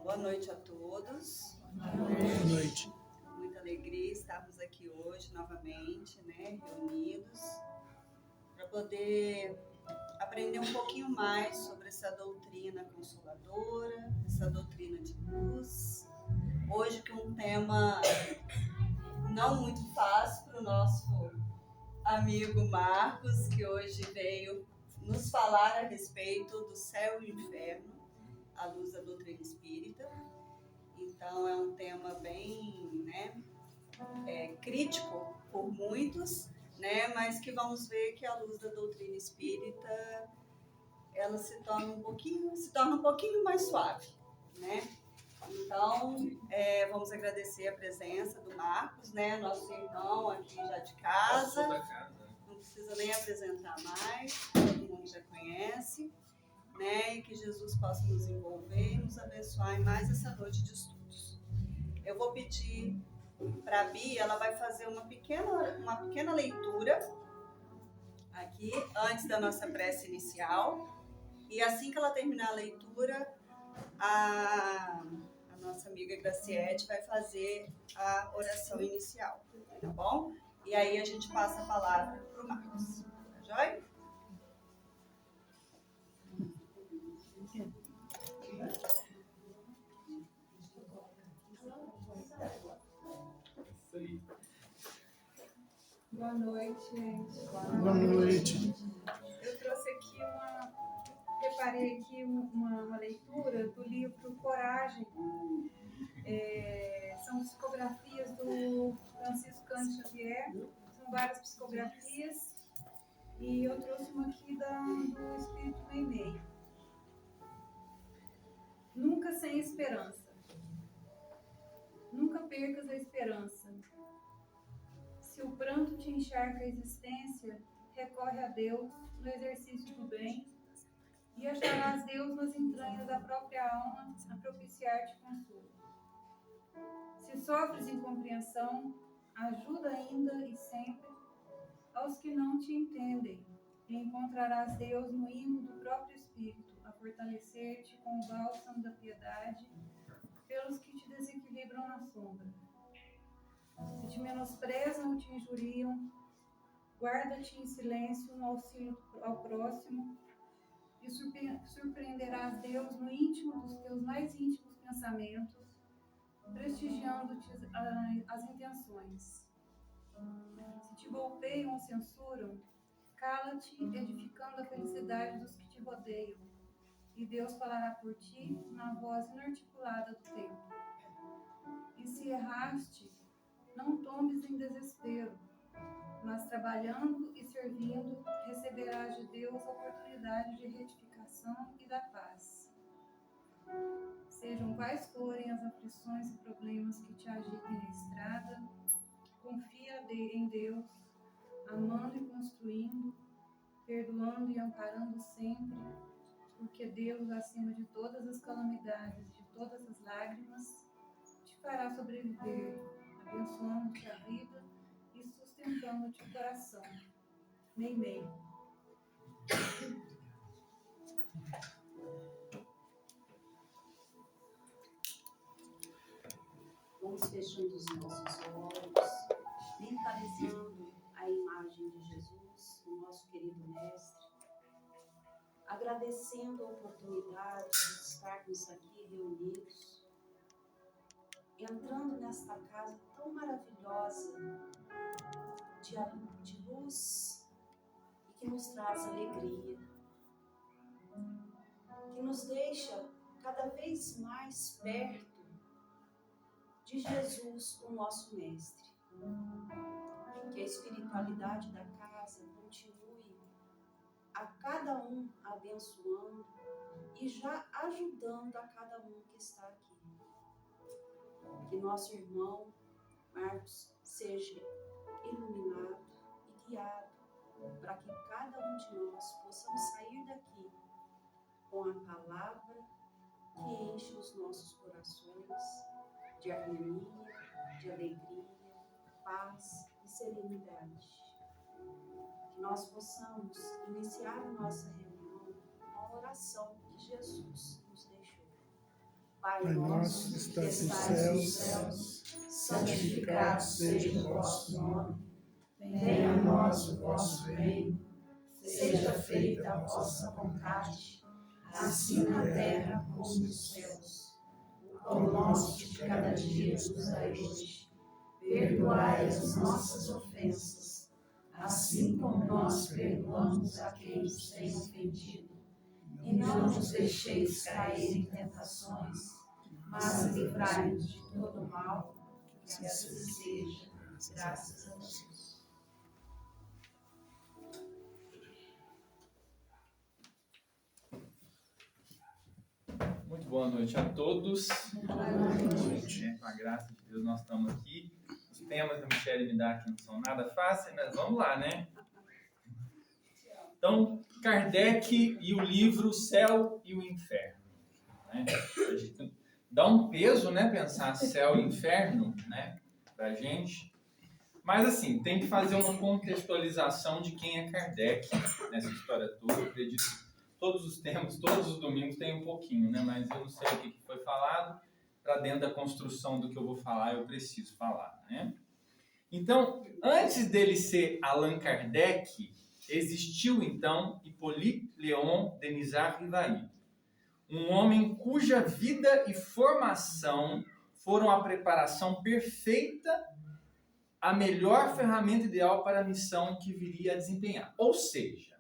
Boa noite a todos. Boa noite. Muita alegria estarmos aqui hoje novamente, né, reunidos, para poder aprender um pouquinho mais sobre essa doutrina consoladora, essa doutrina de luz. Hoje com um tema não muito fácil para o nosso amigo Marcos, que hoje veio nos falar a respeito do céu e o inferno, à luz da doutrina espírita. Então é um tema bem, crítico por muitos, né, mas que vamos ver que à luz da doutrina espírita ela se torna um pouquinho mais suave, né? Então vamos agradecer a presença do Marcos, né, nosso irmão aqui já de casa. Não precisa nem apresentar mais, todo mundo já conhece, né? E que Jesus possa nos envolver e nos abençoar em mais essa noite de estudos. Eu vou pedir para a Bia, ela vai fazer uma pequena leitura aqui, antes da nossa prece inicial. E assim que ela terminar a leitura, a nossa amiga Graciete vai fazer a oração inicial, tá bom? E aí a gente passa a palavra para o Marcos, tá joia? Boa noite, gente. Boa noite. Eu trouxe aqui preparei aqui uma leitura do livro Coragem. São psicografias do Francisco Cândido Xavier, são várias psicografias, e eu trouxe uma aqui do Espírito Meimei. Nunca sem esperança. Nunca percas a esperança. Se o pranto te encharca a existência, recorre a Deus no exercício do bem e acharás Deus nas entranhas da própria alma a propiciar-te consolo. Se sofres incompreensão, ajuda ainda e sempre aos que não te entendem e encontrarás Deus no hino do próprio Espírito a fortalecer-te com o bálsamo da piedade pelos que te desequilibram na sombra. Se te menosprezam ou te injuriam, guarda-te em silêncio no auxílio ao próximo e surpreenderás Deus no íntimo dos teus mais íntimos pensamentos, prestigiando-te as intenções. Se te golpeiam ou censuram, cala-te, edificando a felicidade dos que te rodeiam, e Deus falará por ti na voz inarticulada do tempo. E se erraste, não tombes em desespero, mas trabalhando e servindo, receberás de Deus a oportunidade de retificação e da paz. Sejam quais forem as aflições e problemas que te agitem na estrada, confia em Deus, amando e construindo, perdoando e amparando sempre, porque Deus, acima de todas as calamidades, de todas as lágrimas, te fará sobreviver, abençoando-te a vida e sustentando-te o coração. Meimei. Vamos fechando os nossos olhos, mentalizando a imagem de Jesus, o nosso querido Mestre, agradecendo a oportunidade de estarmos aqui reunidos, entrando nesta casa tão maravilhosa de luz e que nos traz alegria, que nos deixa cada vez mais perto de Jesus, o nosso Mestre. Que a espiritualidade da casa continue a cada um abençoando e já ajudando a cada um que está aqui. Que nosso irmão Marcos seja iluminado e guiado para que cada um de nós possamos sair daqui com a palavra que enche os nossos corações de harmonia, de alegria, paz e serenidade. Que nós possamos iniciar a nossa reunião com a oração que Jesus nos deixou. Pai Pai nosso, nosso que que estás nos estais nos céus, céus, santificado seja o vosso nome. Venha a nós o vosso reino. Seja feita a vossa vontade, assim na terra como nos céus. O pão nosso de cada dia nos dai hoje. Perdoai as nossas ofensas, assim como nós perdoamos a quem nos tem ofendido. E não nos deixeis cair em tentações, mas livrai-nos de todo mal, que assim seja, graças a Deus. Muito boa noite a todos. Boa noite. Com a graça de Deus, nós estamos aqui. Os temas que a Michelle me dá aqui não são nada fáceis, mas vamos lá, né? Então, Kardec e o livro Céu e o Inferno. Né? A gente dá um peso, né? Pensar céu e inferno, né? Pra gente. Mas, assim, tem que fazer uma contextualização de quem é Kardec nessa história toda. Eu acredito que todos os temas, todos os domingos tem um pouquinho, né? Mas eu não sei o que foi falado. Para dentro da construção do que eu vou falar, eu preciso falar, né? Então, antes dele ser Allan Kardec, existiu, então, Hippolyte Léon Denisard Rivail, um homem cuja vida e formação foram a preparação perfeita, a melhor ferramenta ideal para a missão que viria a desempenhar. Ou seja,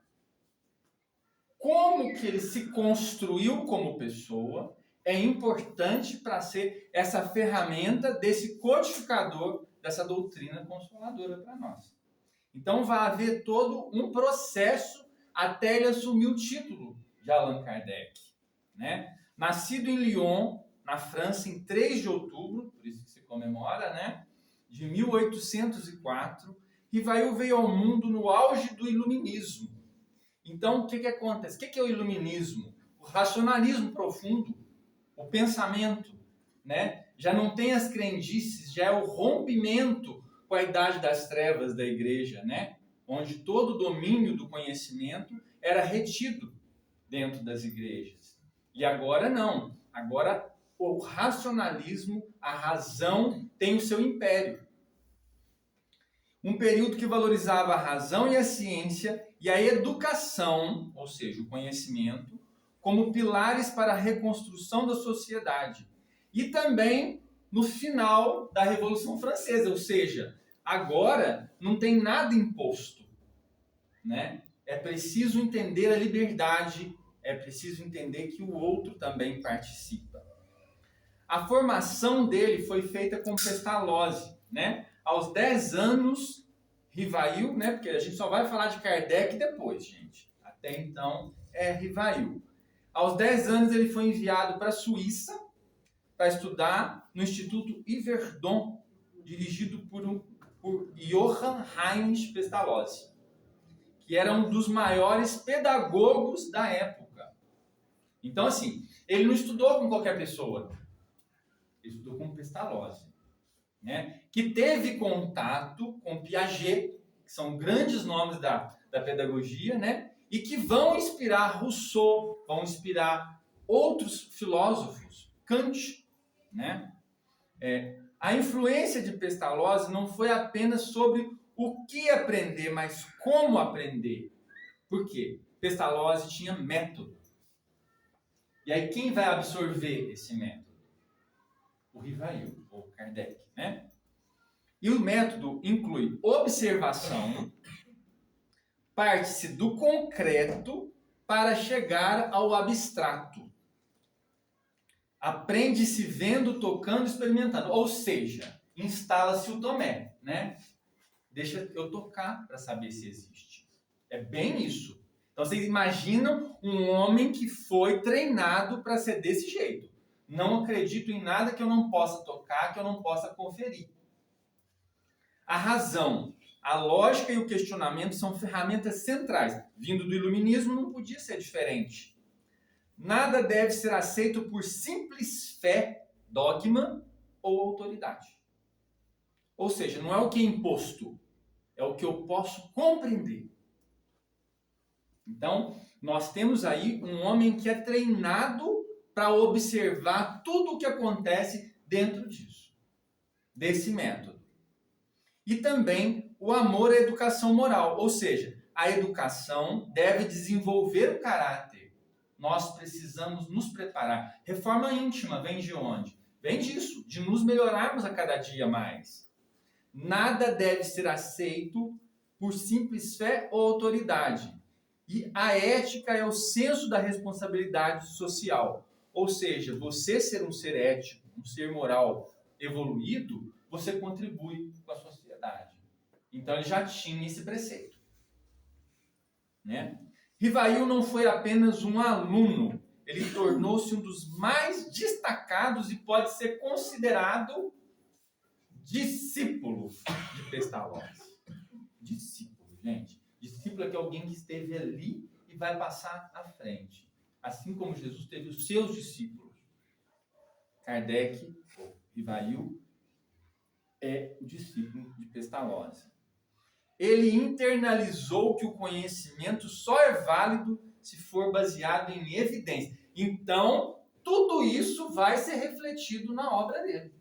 como que ele se construiu como pessoa é importante para ser essa ferramenta desse codificador dessa doutrina consoladora para nós. Então vai haver todo um processo até ele assumir o título de Allan Kardec, né? Nascido em Lyon, na França, em 3 de outubro, por isso que se comemora, né? De 1804, Rivail veio ao mundo no auge do iluminismo. Então, o que acontece? O que é o iluminismo? O racionalismo profundo, o pensamento, né? Já não tem as crendices, já é o rompimento com a idade das trevas da igreja, né? Onde todo o domínio do conhecimento era retido dentro das igrejas. E agora não. Agora o racionalismo, a razão tem o seu império. Um período que valorizava a razão e a ciência e a educação, ou seja, o conhecimento, como pilares para a reconstrução da sociedade. E também no final da Revolução Francesa, ou seja, agora não tem nada imposto, né? É preciso entender a liberdade, é preciso entender que o outro também participa. A formação dele foi feita com Pestalozzi, né? Aos 10 anos, Rivail, né? Porque a gente só vai falar de Kardec depois, gente. Até então é Rivail. Aos 10 anos ele foi enviado para a Suíça para estudar no Instituto Yverdon, dirigido por Johann Heinrich Pestalozzi, que era um dos maiores pedagogos da época. Então, assim, ele não estudou com qualquer pessoa, ele estudou com Pestalozzi, né? Que teve contato com Piaget, que são grandes nomes da pedagogia, né? E que vão inspirar Rousseau, vão inspirar outros filósofos, Kant, né? A influência de Pestalozzi não foi apenas sobre o que aprender, mas como aprender. Por quê? Pestalozzi tinha método. E aí quem vai absorver esse método? O Rivail, ou Kardec, né? E o método inclui observação, parte-se do concreto para chegar ao abstrato. Aprende-se vendo, tocando, experimentando. Ou seja, instala-se o tomé, né? Deixa eu tocar para saber se existe. É bem isso. Então vocês imaginam um homem que foi treinado para ser desse jeito. Não acredito em nada que eu não possa tocar, que eu não possa conferir. A razão, a lógica e o questionamento são ferramentas centrais. Vindo do iluminismo não podia ser diferente. Nada deve ser aceito por simples fé, dogma ou autoridade. Ou seja, não é o que é imposto, é o que eu posso compreender. Então, nós temos aí um homem que é treinado para observar tudo o que acontece dentro disso, desse método. E também o amor à educação moral, ou seja, a educação deve desenvolver o caráter. Nós precisamos nos preparar. Reforma íntima vem de onde? Vem disso, de nos melhorarmos a cada dia mais. Nada deve ser aceito por simples fé ou autoridade. E a ética é o senso da responsabilidade social. Ou seja, você ser um ser ético, um ser moral evoluído, você contribui com a sociedade. Então ele já tinha esse preceito. Né? Rivail não foi apenas um aluno, ele tornou-se um dos mais destacados e pode ser considerado discípulo de Pestalozzi. Discípulo, gente. Discípulo é que alguém que esteve ali e vai passar à frente. Assim como Jesus teve os seus discípulos. Kardec, ou Rivail, é o discípulo de Pestalozzi. Ele internalizou que o conhecimento só é válido se for baseado em evidência. Então, tudo isso vai ser refletido na obra dele.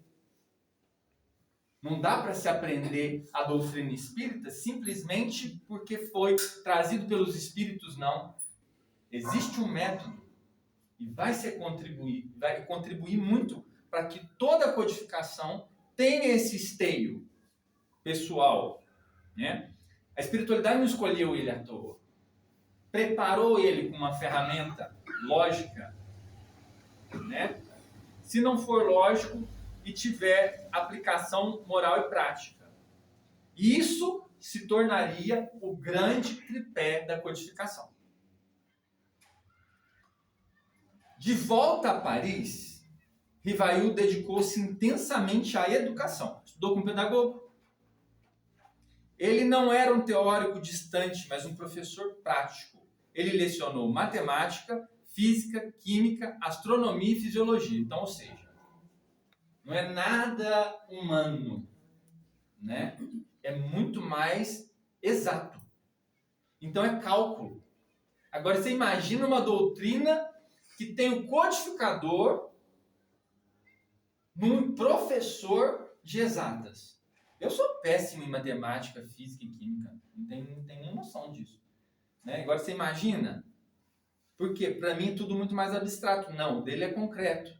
Não dá para se aprender a doutrina espírita simplesmente porque foi trazido pelos espíritos, não. Existe um método e vai contribuir muito para que toda a codificação tenha esse esteio pessoal. Né? A espiritualidade não escolheu ele à toa. Preparou ele com uma ferramenta lógica. Né? Se não for lógico e tiver aplicação moral e prática. Isso se tornaria o grande tripé da codificação. De volta a Paris, Rivail dedicou-se intensamente à educação. Estudou com um pedagogo. Ele não era um teórico distante, mas um professor prático. Ele lecionou matemática, física, química, astronomia e fisiologia. Então, ou seja, não é nada humano, né? É muito mais exato. Então é cálculo. Agora você imagina uma doutrina que tem o codificador num professor de exatas. Eu sou péssimo em matemática, física e química. Não tenho nem noção disso. Né? Agora você imagina. Por quê? Para mim é tudo muito mais abstrato. Não, o dele é concreto.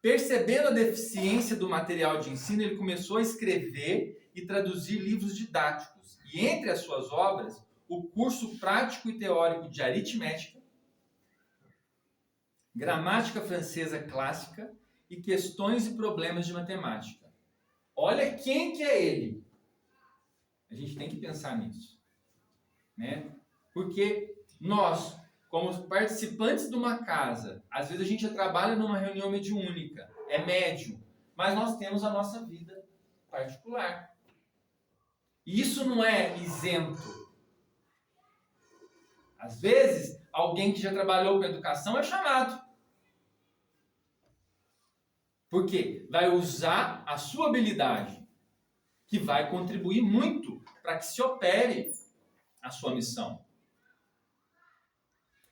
Percebendo a deficiência do material de ensino, ele começou a escrever e traduzir livros didáticos. E entre as suas obras, o curso prático e teórico de aritmética, gramática francesa clássica e questões e problemas de matemática. Olha quem que é ele. A gente tem que pensar nisso. Né? Porque nós, como participantes de uma casa, às vezes a gente trabalha numa reunião mediúnica, é médium, mas nós temos a nossa vida particular. E isso não é isento. Às vezes, alguém que já trabalhou com educação é chamado. Por quê? Vai usar a sua habilidade, que vai contribuir muito para que se opere a sua missão.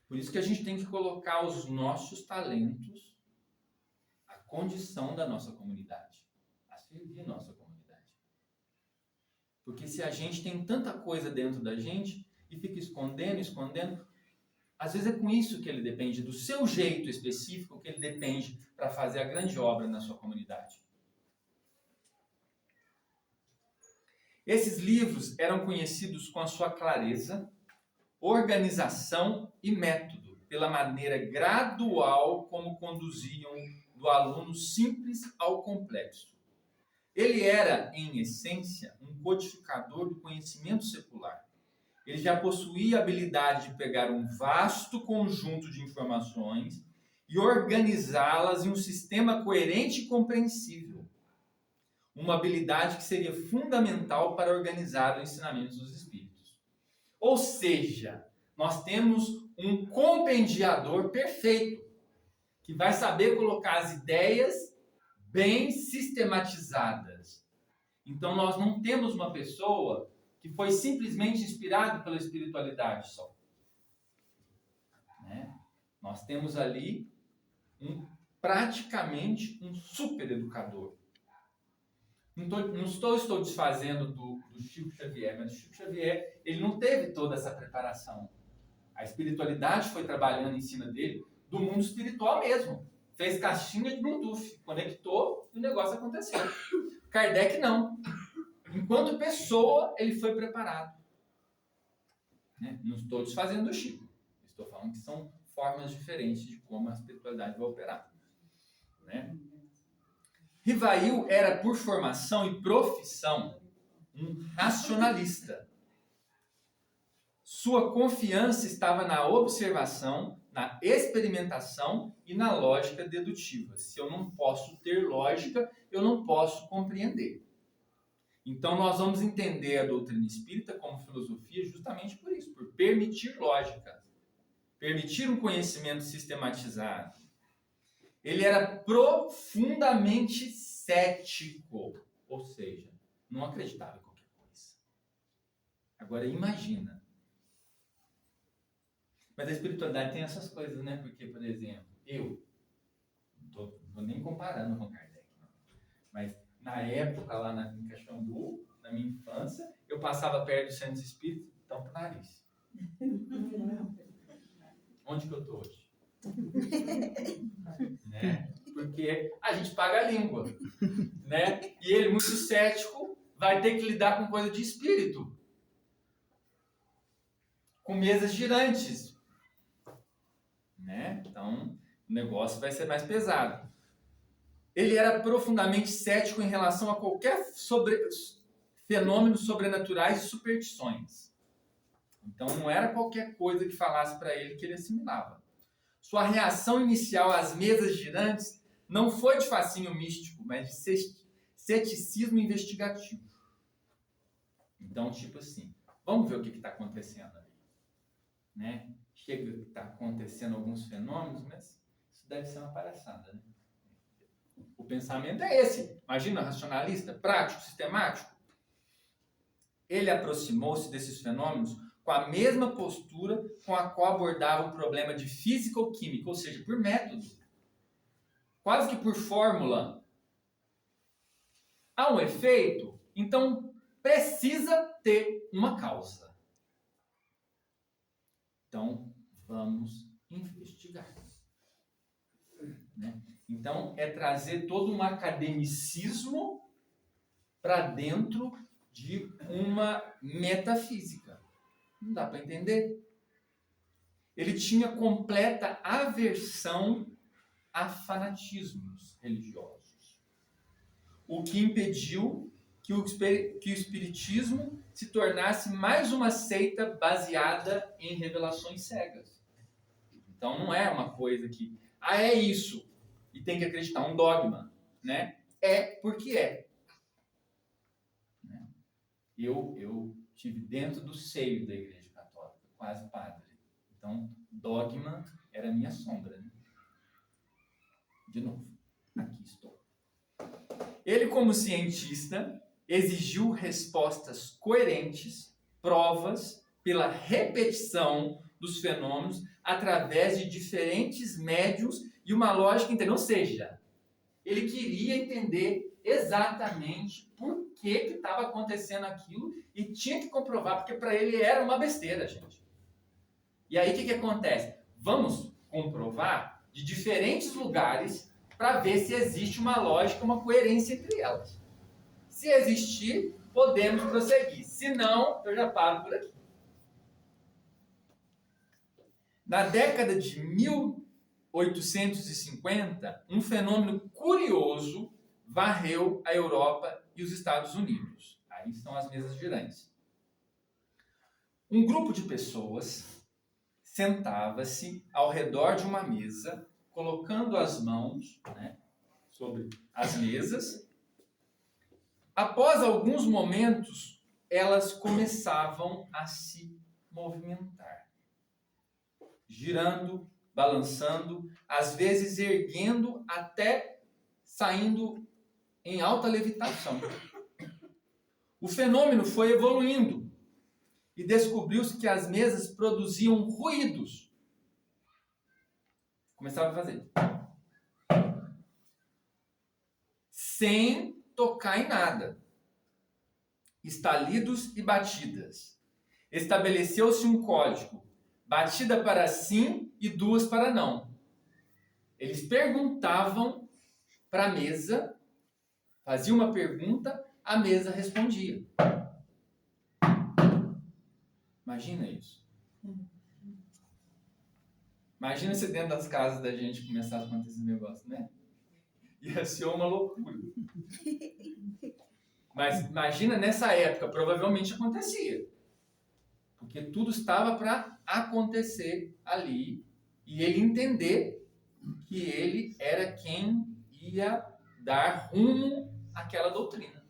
Por isso que a gente tem que colocar os nossos talentos à condição da nossa comunidade, a servir a nossa comunidade. Porque se a gente tem tanta coisa dentro da gente e fica escondendo, às vezes é com isso que ele depende, do seu jeito específico que ele depende para fazer a grande obra na sua comunidade. Esses livros eram conhecidos com a sua clareza, organização e método, pela maneira gradual como conduziam do aluno simples ao complexo. Ele era, em essência, um codificador do conhecimento secular. Ele já possuía a habilidade de pegar um vasto conjunto de informações e organizá-las em um sistema coerente e compreensível. Uma habilidade que seria fundamental para organizar os ensinamentos dos espíritos. Ou seja, nós temos um compendiador perfeito, que vai saber colocar as ideias bem sistematizadas. Então nós não temos uma pessoa que foi simplesmente inspirado pela espiritualidade só. Né? Nós temos ali praticamente um super educador. Não estou desfazendo do Chico Xavier, mas o Chico Xavier ele não teve toda essa preparação. A espiritualidade foi trabalhando em cima dele, do mundo espiritual mesmo. Fez caixinha de Bluetooth, conectou e o negócio aconteceu. Kardec não. Enquanto pessoa, ele foi preparado. Né? Não estou desfazendo do Chico. Estou falando que são formas diferentes de como a espiritualidade vai operar. Né? Rivail era, por formação e profissão, um racionalista. Sua confiança estava na observação, na experimentação e na lógica dedutiva. Se eu não posso ter lógica, eu não posso compreender. Então, nós vamos entender a doutrina espírita como filosofia justamente por isso, por permitir lógica, permitir um conhecimento sistematizado. Ele era profundamente cético, ou seja, não acreditava em qualquer coisa. Agora, imagina. Mas a espiritualidade tem essas coisas, né? Porque, por exemplo, eu, não estou nem comparando com Kardec, não. Mas na época, lá em Caxambu, na minha infância, eu passava perto dos centros espíritas, tampa o nariz. Onde que eu estou hoje? Né? Porque a gente paga a língua, né? E ele, muito cético, vai ter que lidar com coisa de espírito, com mesas girantes, né? Então o negócio vai ser mais pesado. Ele era profundamente cético em relação a qualquer fenômenos sobrenaturais e superstições. Então não era qualquer coisa que falasse para ele que ele assimilava. Sua reação inicial às mesas girantes não foi de fascínio místico, mas de ceticismo investigativo. Então, tipo assim, vamos ver o que está acontecendo ali. Né? Chega que está acontecendo alguns fenômenos, mas isso deve ser uma palhaçada. Né? O pensamento é esse. Imagina, racionalista, prático, sistemático. Ele aproximou-se desses fenômenos com a mesma postura com a qual abordava o problema de física ou química, ou seja, por método. Quase que por fórmula. Há um efeito, então precisa ter uma causa. Então, vamos investigar. Né? Então, é trazer todo um academicismo para dentro de uma metafísica. Não dá para entender. Ele tinha completa aversão a fanatismos religiosos, o que impediu que o espiritismo se tornasse mais uma seita baseada em revelações cegas. Então não é uma coisa que, é isso, e tem que acreditar, um dogma, né? É porque é. Eu estive dentro do seio da Igreja Católica, quase padre. Então, dogma era minha sombra. Né? De novo, aqui estou. Ele, como cientista, exigiu respostas coerentes, provas pela repetição dos fenômenos através de diferentes médiuns e uma lógica interna. Ou seja, ele queria entender exatamente por que estava acontecendo aquilo e tinha que comprovar, porque para ele era uma besteira, gente. E aí o que acontece? Vamos comprovar de diferentes lugares para ver se existe uma lógica, uma coerência entre elas. Se existir, podemos prosseguir. Se não, eu já paro por aqui. Na década de 1850, um fenômeno curioso varreu a Europa e os Estados Unidos. Aí estão as mesas girantes. Um grupo de pessoas sentava-se ao redor de uma mesa, colocando as mãos, né, sobre as mesas. Após alguns momentos, elas começavam a se movimentar, girando, balançando, às vezes erguendo até saindo em alta levitação. O fenômeno foi evoluindo e descobriu-se que as mesas produziam ruídos. Começava a fazer. sem tocar em nada. Estalidos e batidas. Estabeleceu-se um código. Batida para sim e 2 para não. Eles perguntavam para a mesa, faziam uma pergunta, a mesa respondia. Imagina isso. Imagina se dentro das casas da gente começasse a acontecer esse negócio, né? Ia ser uma loucura. Mas imagina nessa época, provavelmente acontecia. Porque tudo estava para acontecer ali e ele entender que ele era quem ia dar rumo àquela doutrina.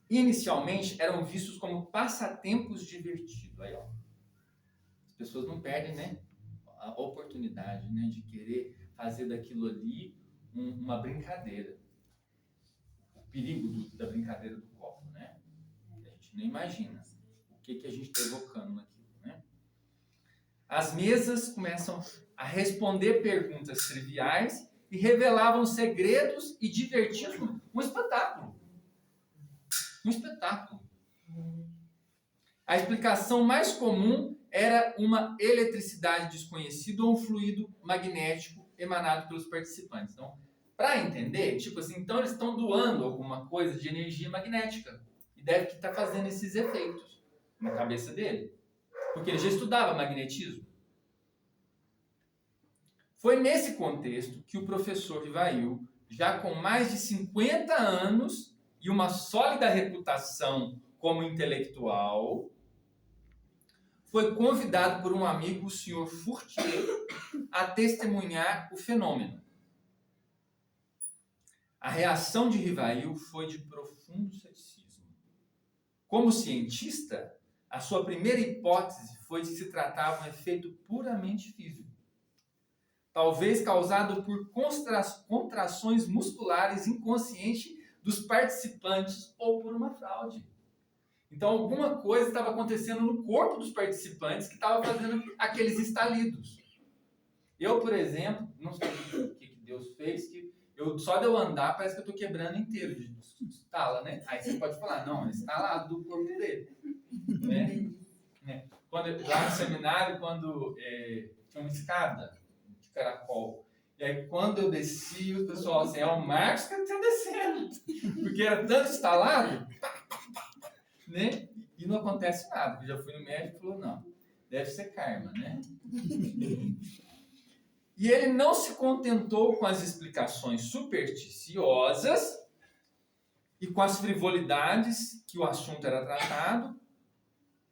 Inicialmente eram vistos como passatempos divertidos. Aí, ó. As pessoas não perdem, né, a oportunidade, né, de querer fazer daquilo ali uma brincadeira. O perigo da brincadeira do copo, né? A gente nem imagina o que a gente está evocando naquilo, né? As mesas começam a responder perguntas triviais e revelavam segredos e divertiam. Um espetáculo. Um espetáculo. A explicação mais comum era uma eletricidade desconhecida ou um fluido magnético emanado pelos participantes. Então, para entender, tipo assim, então eles estão doando alguma coisa de energia magnética e deve estar fazendo esses efeitos na cabeça dele, porque ele já estudava magnetismo. Foi nesse contexto que o professor Rivail, já com mais de 50 anos e uma sólida reputação como intelectual, foi convidado por um amigo, o senhor Fourtier, a testemunhar o fenômeno. A reação de Rivail foi de profundo ceticismo. Como cientista, a sua primeira hipótese foi de que se tratava de um efeito puramente físico, talvez causado por contrações musculares inconscientes dos participantes ou por uma fraude. Então, alguma coisa estava acontecendo no corpo dos participantes que estava fazendo aqueles estalidos. Eu, por exemplo, não sei o que Deus fez, que só de eu andar parece que eu estou quebrando inteiro de estala, né? Aí você pode falar, não, é estalado do corpo dele. Né? Lá no seminário, quando tinha uma escada de caracol, e aí quando eu desci, o pessoal assim, é o Marcos que está descendo, porque era tanto instalado, né? E não acontece nada. Eu já fui no médico e falou, não, deve ser karma, né? E ele não se contentou com as explicações supersticiosas e com as frivolidades que o assunto era tratado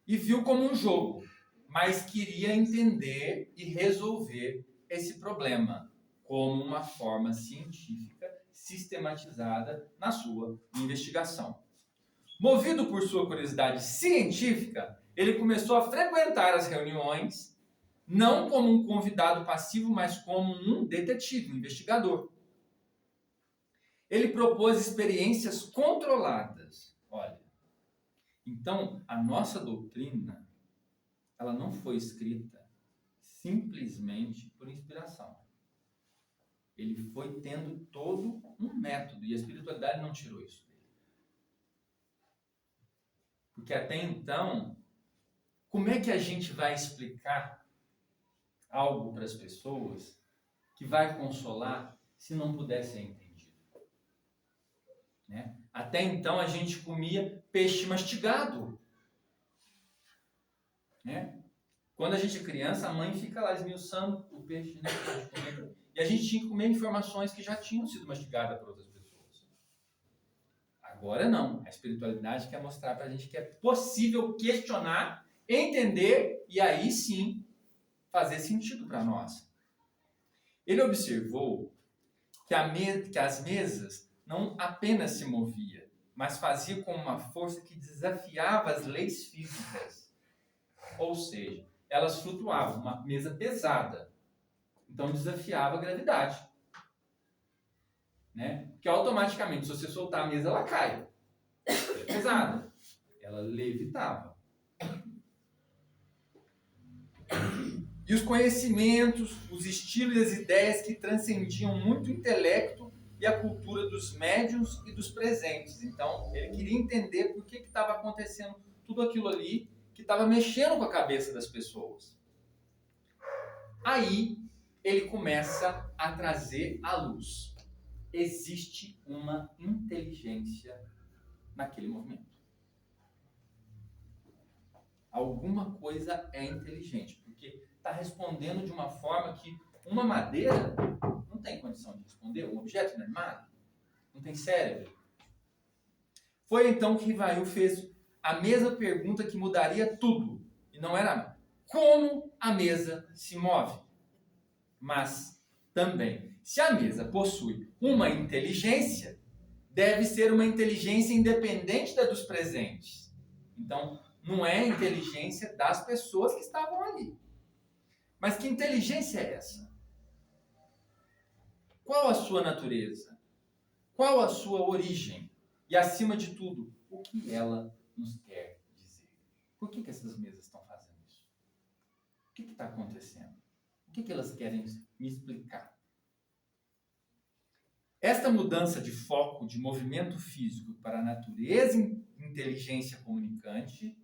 e viu como um jogo, mas queria entender e resolver esse problema como uma forma científica sistematizada na sua investigação. Movido por sua curiosidade científica, ele começou a frequentar as reuniões, não como um convidado passivo, mas como um detetive, um investigador. Ele propôs experiências controladas. Olha, então a nossa doutrina, ela não foi escrita simplesmente por inspiração. Ele foi tendo todo um método e a espiritualidade não tirou isso. Porque até então, como é que a gente vai explicar algo para as pessoas que vai consolar se não puder ser entendido? Né? Até então a gente comia peixe mastigado. Né? Quando a gente é criança, a mãe fica lá esmiuçando o peixe, né? E a gente tinha que comer informações que já tinham sido mastigadas por outras pessoas. Agora não. A espiritualidade quer mostrar para a gente que é possível questionar, entender e aí sim fazer sentido para nós. Ele observou que as mesas não apenas se moviam, mas fazia com uma força que desafiava as leis físicas. Ou seja, elas flutuavam, uma mesa pesada. Então desafiava a gravidade. Né? Porque automaticamente, se você soltar a mesa, ela cai. É pesada. Ela levitava. E os conhecimentos, os estilos e as ideias que transcendiam muito o intelecto e a cultura dos médiuns e dos presentes. Então, ele queria entender por que estava acontecendo tudo aquilo ali que estava mexendo com a cabeça das pessoas. Aí, ele começa a trazer à luz. Existe uma inteligência naquele movimento. Alguma coisa é inteligente, porque está respondendo de uma forma que uma madeira não tem condição de responder, um objeto inanimado, não tem cérebro. Foi então que Rivail fez a mesma pergunta que mudaria tudo. E não era como a mesa se move, mas também, se a mesa possui uma inteligência, deve ser uma inteligência independente da dos presentes. Então, não é a inteligência das pessoas que estavam ali. Mas que inteligência é essa? Qual a sua natureza? Qual a sua origem? E, acima de tudo, o que ela nos quer dizer? Por que essas mesas estão fazendo isso? O que está acontecendo? O que elas querem me explicar? Esta mudança de foco de movimento físico para a natureza e inteligência comunicante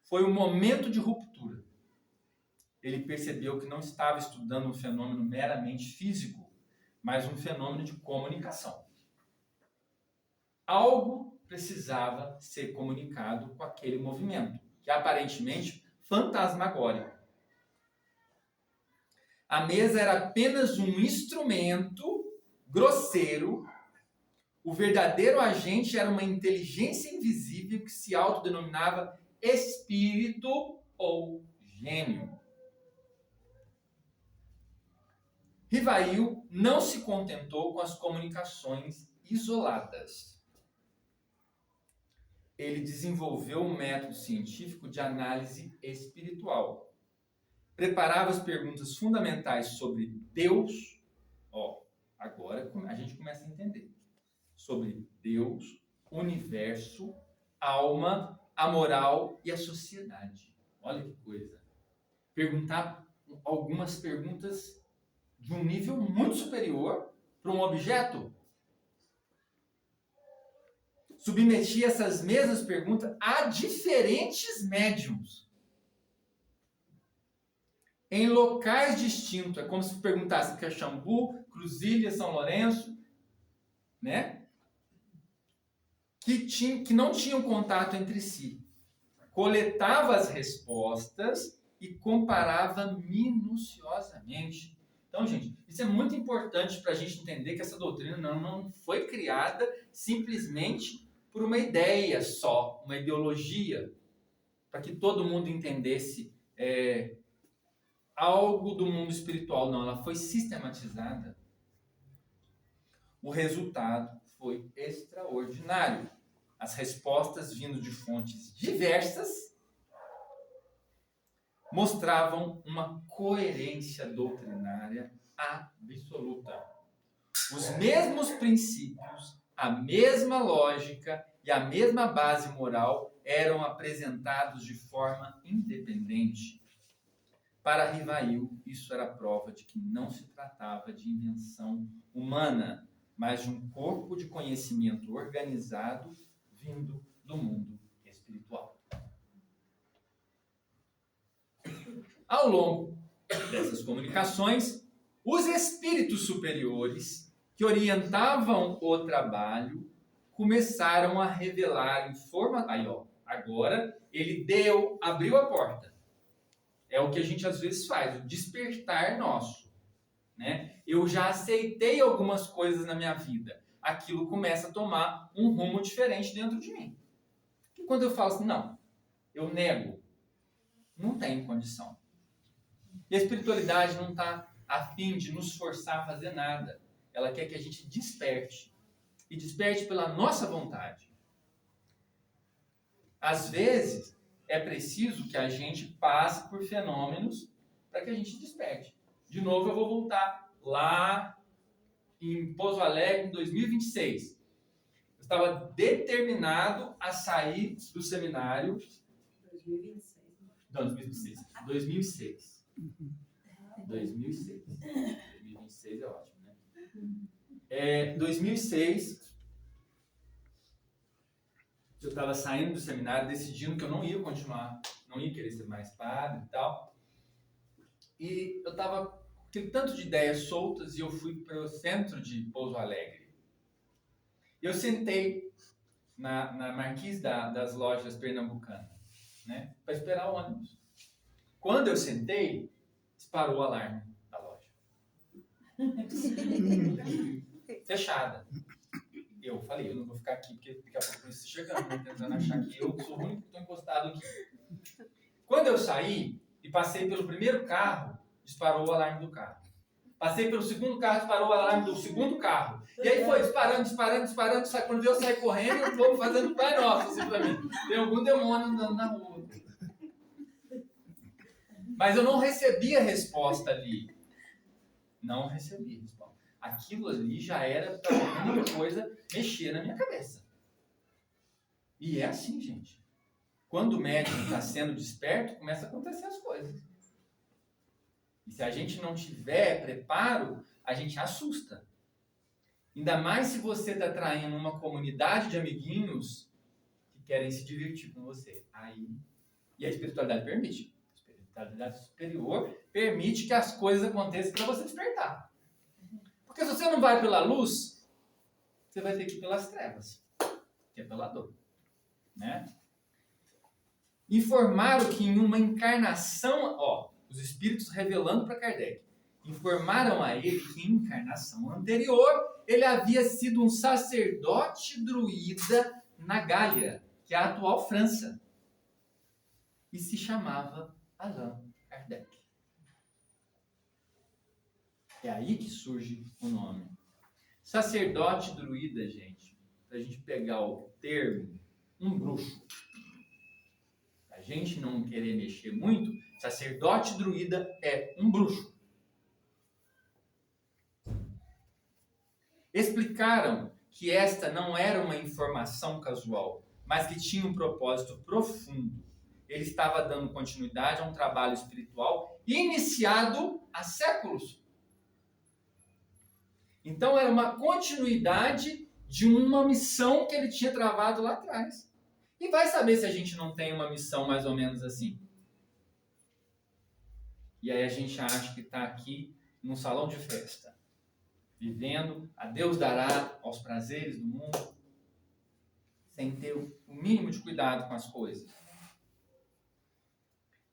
foi um momento de ruptura. Ele percebeu que não estava estudando um fenômeno meramente físico, mas um fenômeno de comunicação. Algo precisava ser comunicado com aquele movimento, que é aparentemente fantasmagórico. A mesa era apenas um instrumento grosseiro. O verdadeiro agente era uma inteligência invisível que se autodenominava espírito ou gênio. Rivail não se contentou com as comunicações isoladas. Ele desenvolveu um método científico de análise espiritual. Preparava as perguntas fundamentais sobre Deus. Agora a gente começa a entender. Sobre Deus, universo, alma, a moral e a sociedade. Olha que coisa. Perguntar algumas perguntas de um nível muito superior para um objeto. Submetia essas mesmas perguntas a diferentes médiums. Em locais distintos. É como se perguntasse Caxambu, Cruzília, São Lourenço, né? Que não tinham contato entre si. Coletava as respostas e comparava minuciosamente. Então, gente, isso é muito importante para a gente entender que essa doutrina não foi criada simplesmente por uma ideia só, uma ideologia, para que todo mundo entendesse algo do mundo espiritual. Não, ela foi sistematizada. O resultado foi extraordinário. As respostas vindo de fontes diversas mostravam uma coerência doutrinária absoluta. Os mesmos princípios, a mesma lógica e a mesma base moral eram apresentados de forma independente. Para Rivail, isso era prova de que não se tratava de invenção humana, mas de um corpo de conhecimento organizado vindo do mundo espiritual. Ao longo dessas comunicações, os espíritos superiores que orientavam o trabalho começaram a revelar informações. Agora ele abriu a porta. É o que a gente às vezes faz, o despertar nosso. Né? Eu já aceitei algumas coisas na minha vida. Aquilo começa a tomar um rumo diferente dentro de mim. E quando eu falo assim, não, eu nego, não tem condição. E a espiritualidade não está a fim de nos forçar a fazer nada. Ela quer que a gente desperte. E desperte pela nossa vontade. Às vezes, é preciso que a gente passe por fenômenos para que a gente desperte. De novo, eu vou voltar lá em Pouso Alegre, em 2026. Eu estava determinado a sair do seminário. 2026. Não, 2006. 2006. 2026 é ótimo, né? 2006, eu estava saindo do seminário, decidindo que eu não ia continuar, não ia querer ser mais padre e tal. E eu estava com aquele tanto de ideias soltas e eu fui para o centro de Pouso Alegre. E eu sentei na marquise das lojas pernambucanas, né, para esperar o ônibus. Quando eu sentei, disparou o alarme da loja. Fechada. Eu falei, eu não vou ficar aqui, porque daqui a pouco eles chegando, né, tentando achar que eu sou o único que estou encostado aqui. Quando eu saí e passei pelo primeiro carro, disparou o alarme do carro. Passei pelo segundo carro, disparou o alarme do segundo carro. E aí foi disparando. Quando eu saí correndo, eu estou fazendo Pai Nosso, assim, pra mim. Tem algum demônio andando na rua. Mas eu não recebi a resposta ali. Não recebi a resposta. Aquilo ali já era para alguma coisa mexer na minha cabeça. E é assim, gente. Quando o médium está sendo desperto, começa a acontecer as coisas. E se a gente não tiver preparo, a gente assusta. Ainda mais se você está traindo uma comunidade de amiguinhos que querem se divertir com você. Aí, e a espiritualidade permite. A espiritualidade superior permite que as coisas aconteçam para você despertar. Porque se você não vai pela luz, você vai ter que ir pelas trevas, que é pela dor. Né? Informaram que em uma encarnação, os espíritos revelando para Kardec, informaram a ele que em encarnação anterior ele havia sido um sacerdote druida na Gália, que é a atual França, e se chamava Allan Kardec. É aí que surge o nome. Sacerdote druida, gente, para a gente pegar o termo, um bruxo. A gente não querer mexer muito, sacerdote druida é um bruxo. Explicaram que esta não era uma informação casual, mas que tinha um propósito profundo. Ele estava dando continuidade a um trabalho espiritual iniciado há séculos. Então era uma continuidade de uma missão que ele tinha travado lá atrás. E vai saber se a gente não tem uma missão mais ou menos assim. E aí a gente acha que está aqui num salão de festa, vivendo a Deus dará aos prazeres do mundo, sem ter o mínimo de cuidado com as coisas.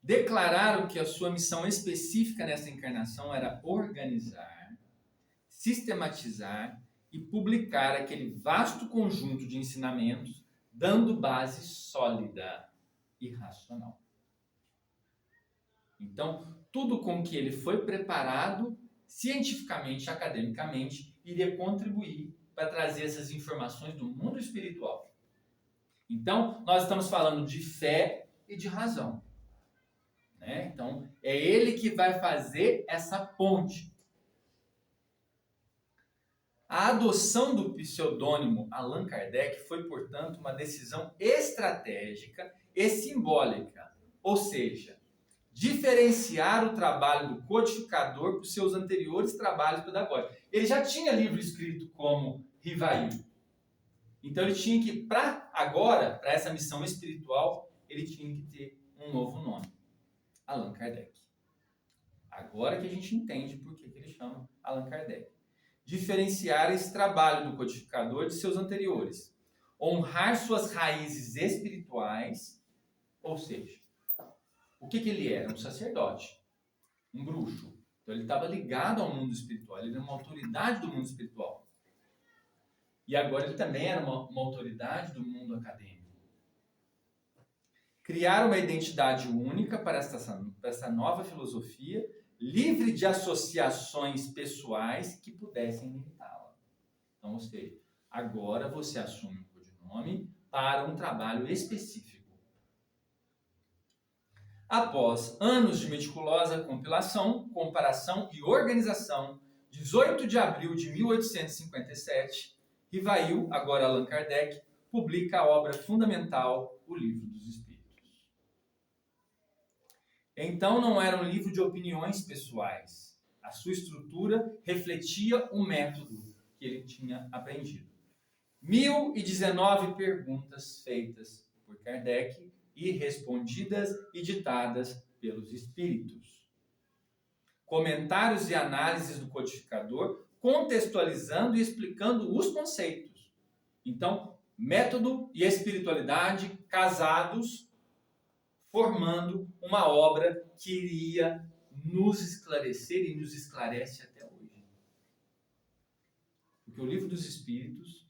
Declararam que a sua missão específica nessa encarnação era organizar, sistematizar e publicar aquele vasto conjunto de ensinamentos, dando base sólida e racional. Então, tudo com que ele foi preparado, cientificamente, academicamente, iria contribuir para trazer essas informações do mundo espiritual. Então, nós estamos falando de fé e de razão. Né? Então, é ele que vai fazer essa ponte. A adoção do pseudônimo Allan Kardec foi, portanto, uma decisão estratégica e simbólica, ou seja, diferenciar o trabalho do codificador dos seus anteriores trabalhos pedagógicos. Ele já tinha livro escrito como Rivail. Então ele tinha que, para essa missão espiritual, ele tinha que ter um novo nome. Allan Kardec. Agora que a gente entende por que ele chama Allan Kardec. Diferenciar esse trabalho do codificador de seus anteriores. Honrar suas raízes espirituais, ou seja, o que ele era? Um sacerdote, um bruxo. Então ele estava ligado ao mundo espiritual, ele era uma autoridade do mundo espiritual. E agora ele também era uma autoridade do mundo acadêmico. Criar uma identidade única para essa nova filosofia, livre de associações pessoais que pudessem limitá-la. Então, ou seja, agora você assume um codinome para um trabalho específico. Após anos de meticulosa compilação, comparação e organização, 18 de abril de 1857, Rivail, agora Allan Kardec, publica a obra fundamental, o Livro dos Espíritos. Então não era um livro de opiniões pessoais. A sua estrutura refletia o método que ele tinha aprendido. 1019 perguntas feitas por Kardec e respondidas e ditadas pelos espíritos. Comentários e análises do codificador, contextualizando e explicando os conceitos. Então, método e espiritualidade casados, formando uma obra que iria nos esclarecer e nos esclarece até hoje. Porque o Livro dos Espíritos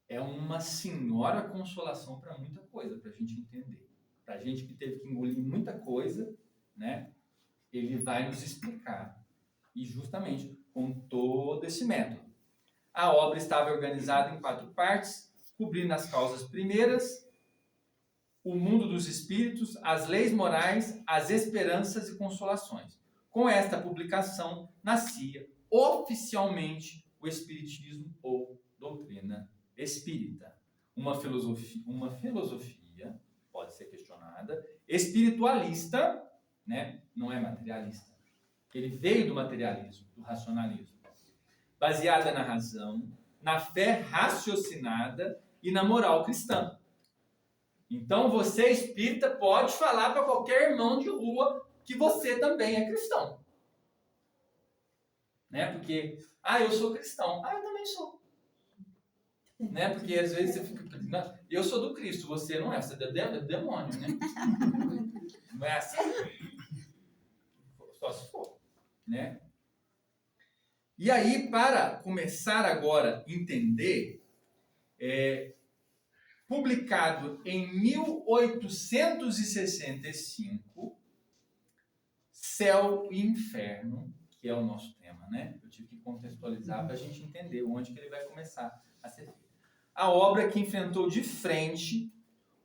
é uma senhora consolação para muita coisa, para a gente entender. Para a gente que teve que engolir muita coisa, né? Ele vai nos explicar. E justamente com todo esse método. A obra estava organizada em 4 partes, cobrindo as causas primeiras, o mundo dos espíritos, as leis morais, as esperanças e consolações. Com esta publicação, nascia oficialmente o Espiritismo ou doutrina espírita. Uma filosofia, pode ser questionada, espiritualista, né? Não é materialista. Ele veio do materialismo, do racionalismo. Baseada na razão, na fé raciocinada e na moral cristã. Então, você espírita pode falar para qualquer irmão de rua que você também é cristão. Né? Porque, eu sou cristão. Eu também sou. Né? Porque às vezes você fica, não, eu sou do Cristo, você não é, você é do demônio, né? Não é assim? Só se for, né? E aí, para começar agora a entender, publicado em 1865, Céu e Inferno, que é o nosso tema, né? Eu tive que contextualizar para a gente entender onde que ele vai começar a ser feito. A obra que enfrentou de frente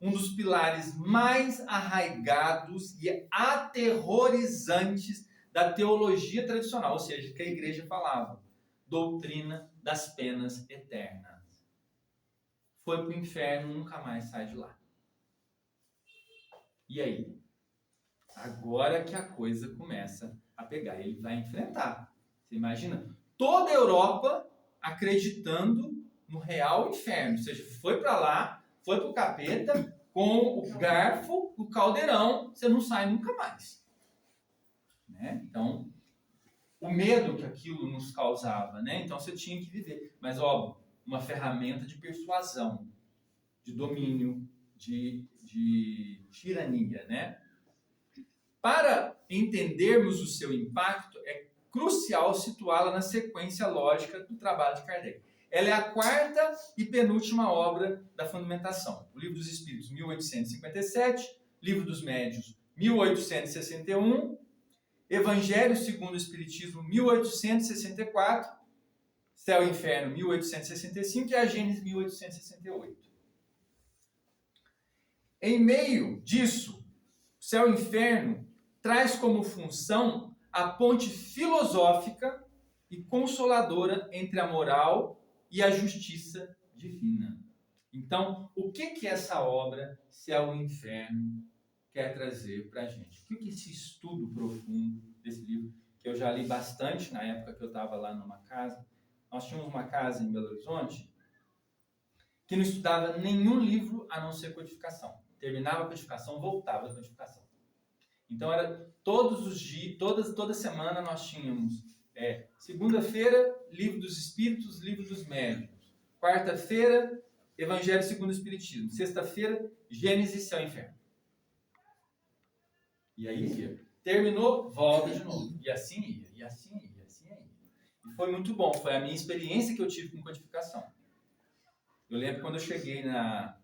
um dos pilares mais arraigados e aterrorizantes da teologia tradicional, ou seja, que a igreja falava, doutrina das penas eternas. Foi para o inferno, nunca mais sai de lá. E aí? Agora que a coisa começa a pegar, ele vai enfrentar. Você imagina? Toda a Europa acreditando no real inferno, ou seja, foi para lá, foi para o capeta, com o garfo, o caldeirão, você não sai nunca mais. Né? Então, o medo que aquilo nos causava, né? Então você tinha que viver. Mas, óbvio, uma ferramenta de persuasão, de domínio, de tirania, né? Para entendermos o seu impacto, é crucial situá-la na sequência lógica do trabalho de Kardec. Ela é a 4ª e penúltima obra da fundamentação. O Livro dos Espíritos, 1857, Livro dos Médiuns, 1861, Evangelho segundo o Espiritismo, 1864, Céu e Inferno, 1865 e a Gênesis, 1868. Em meio disso, Céu e Inferno traz como função a ponte filosófica e consoladora entre a moral e a justiça divina. Então, o que essa obra, Céu e Inferno, quer trazer para a gente? O que esse estudo profundo desse livro, que eu já li bastante na época que eu estava lá numa casa, nós tínhamos uma casa em Belo Horizonte que não estudava nenhum livro a não ser codificação. Terminava a codificação, voltava a codificação. Então, era todos os dias, toda semana nós tínhamos segunda-feira, Livro dos Espíritos, Livro dos Médiuns. Quarta-feira, Evangelho segundo o Espiritismo. Sexta-feira, Gênesis, Céu e Inferno. E aí ia. Terminou, volta de novo. E assim ia, e assim ia, e assim ia. E foi muito bom, foi a minha experiência que eu tive com codificação. Eu lembro quando eu cheguei na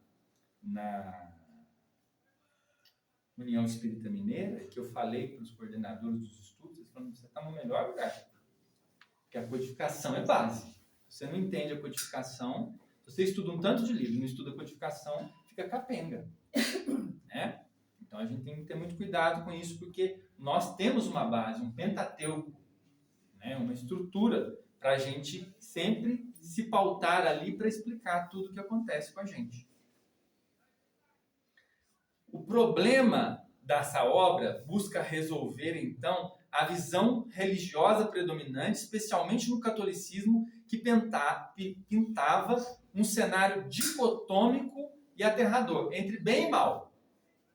União Espírita Mineira, que eu falei para os coordenadores dos estudos, eles falaram, você está no melhor lugar. Porque a codificação é base. Se você não entende a codificação, se você estuda um tanto de livro e não estuda a codificação, fica capenga. Né? Então a gente tem que ter muito cuidado com isso, porque nós temos uma base, um pentateuco, né? Uma estrutura para a gente sempre se pautar ali para explicar tudo o que acontece com a gente. O problema dessa obra busca resolver, então, a visão religiosa predominante, especialmente no catolicismo, que pintava um cenário dicotômico e aterrador, entre bem e mal.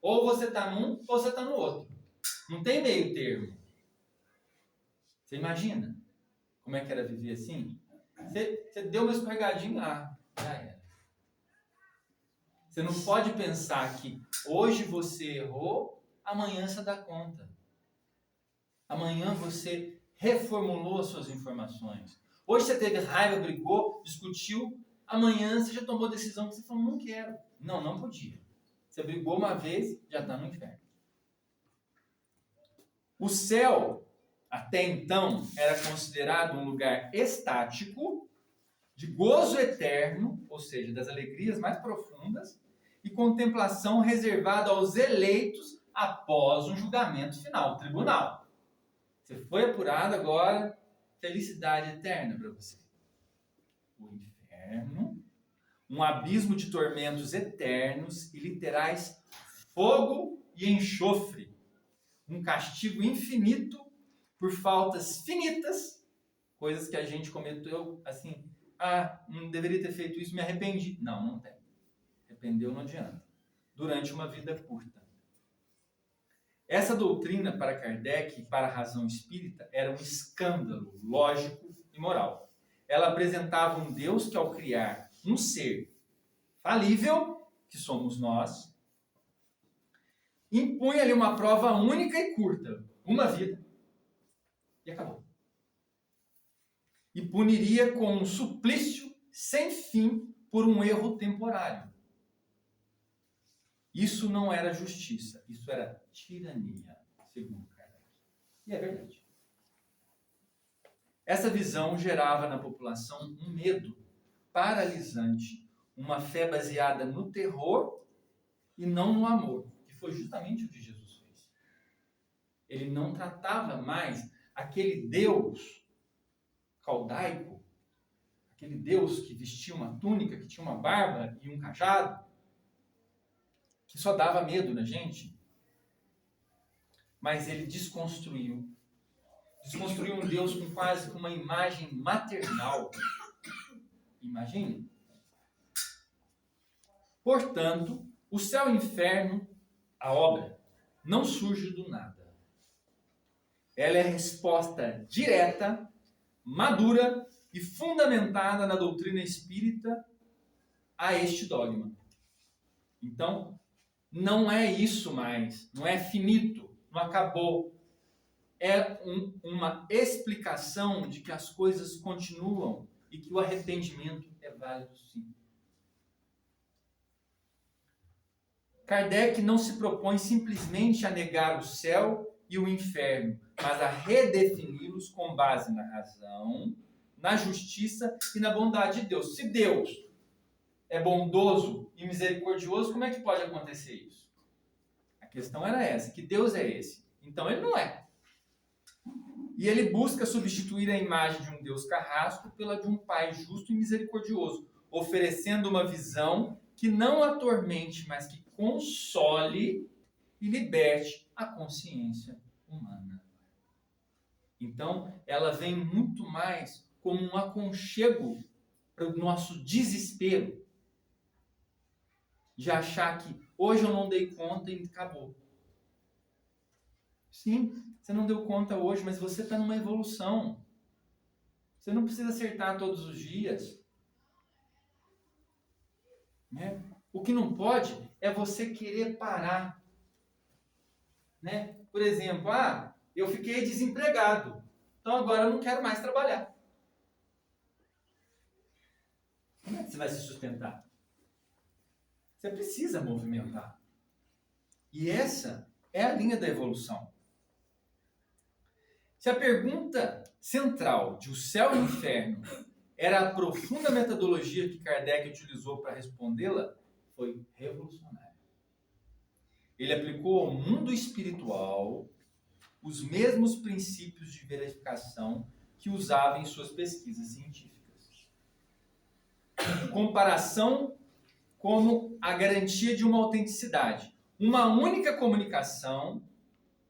Ou você está num, ou você está no outro. Não tem meio termo. Você imagina como é que era viver assim? Você deu uma escorregadinha lá, já era. Você não pode pensar que hoje você errou, amanhã você dá conta. Amanhã você reformulou as suas informações. Hoje você teve raiva, brigou, discutiu. Amanhã você já tomou decisão que você falou, não quero. Não, não podia. Você brigou uma vez, já está no inferno. O céu, até então, era considerado um lugar estático, de gozo eterno, ou seja, das alegrias mais profundas, e contemplação reservada aos eleitos após um julgamento final, tribunal. Você foi apurado agora, felicidade eterna para você. O inferno, um abismo de tormentos eternos e literais, fogo e enxofre. Um castigo infinito por faltas finitas, coisas que a gente cometeu assim, não deveria ter feito isso, me arrependi. Não, não tem. Arrependeu não adianta. Durante uma vida curta. Essa doutrina para Kardec e para a razão espírita era um escândalo lógico e moral. Ela apresentava um Deus que, ao criar um ser falível, que somos nós, impunha-lhe uma prova única e curta, uma vida, e acabou. E puniria com um suplício sem fim por um erro temporário. Isso não era justiça, isso era tirania, segundo Kardec. E é verdade. Essa visão gerava na população um medo paralisante, uma fé baseada no terror e não no amor, que foi justamente o que Jesus fez. Ele não tratava mais aquele Deus caldaico, aquele Deus que vestia uma túnica, que tinha uma barba e um cajado, que só dava medo na gente. Mas ele desconstruiu um Deus com quase uma imagem maternal. Imagine. Portanto, o céu e o inferno, a obra, não surge do nada. Ela é resposta direta, madura e fundamentada na doutrina espírita a este dogma. Então, não é isso mais, não é finito, não acabou. É uma explicação de que as coisas continuam e que o arrependimento é válido sim. Kardec não se propõe simplesmente a negar o céu e o inferno, mas a redefini-los com base na razão, na justiça e na bondade de Deus. Se Deus é bondoso e misericordioso, como é que pode acontecer isso? A questão era essa, que Deus é esse. Então ele não é. E ele busca substituir a imagem de um Deus carrasco pela de um Pai justo e misericordioso, oferecendo uma visão que não atormente, mas que console e liberte a consciência humana. Então, ela vem muito mais como um aconchego para o nosso desespero de achar que hoje eu não dei conta e acabou. Sim, você não deu conta hoje, mas você está numa evolução. Você não precisa acertar todos os dias. Né? O que não pode é você querer parar. Né? Por exemplo, eu fiquei desempregado, então agora eu não quero mais trabalhar. Como é que você vai se sustentar? Você precisa movimentar. E essa é a linha da evolução. Se a pergunta central de o céu e o inferno era a profunda metodologia que Kardec utilizou para respondê-la, foi revolucionária. Ele aplicou ao mundo espiritual os mesmos princípios de verificação que usava em suas pesquisas científicas. Comparação como a garantia de uma autenticidade, uma única comunicação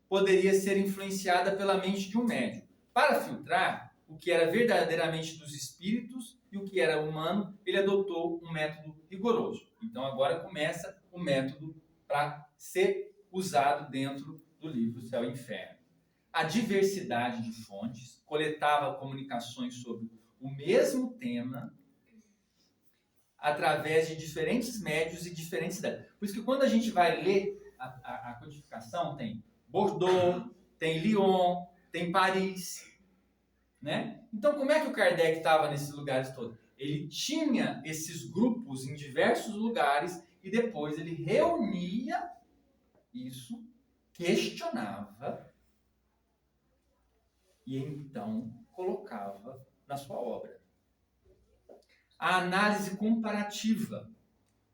poderia ser influenciada pela mente de um médium. Para filtrar o que era verdadeiramente dos espíritos e o que era humano, ele adotou um método rigoroso. Então agora começa o método para ser usado dentro do livro Céu e Inferno. A diversidade de fontes, coletava comunicações sobre o mesmo tema através de diferentes médios e diferentes idades. Por isso que quando a gente vai ler a codificação, tem Bordeaux, tem Lyon, tem Paris, né? Então, como é que o Kardec estava nesses lugares todos? Ele tinha esses grupos em diversos lugares e depois ele reunia isso, questionava e então colocava na sua obra. A análise comparativa.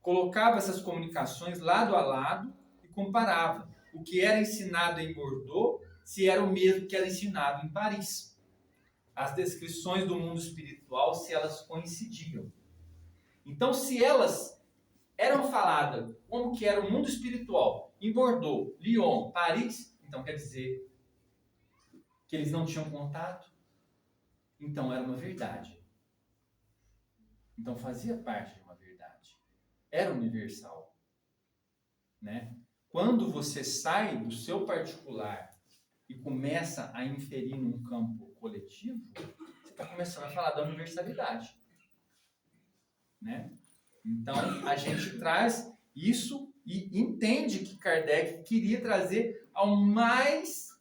Colocava essas comunicações lado a lado e comparava o que era ensinado em Bordeaux se era o mesmo que era ensinado em Paris. As descrições do mundo espiritual, se elas coincidiam. Então, se elas eram faladas como que era o mundo espiritual em Bordeaux, Lyon, Paris, então quer dizer que eles não tinham contato? Então era uma verdade. Então fazia parte de uma verdade. Era universal. Né? Quando você sai do seu particular e começa a inferir num campo coletivo, você está começando a falar da universalidade. Né? Então a gente traz isso e entende que Kardec queria trazer ao mais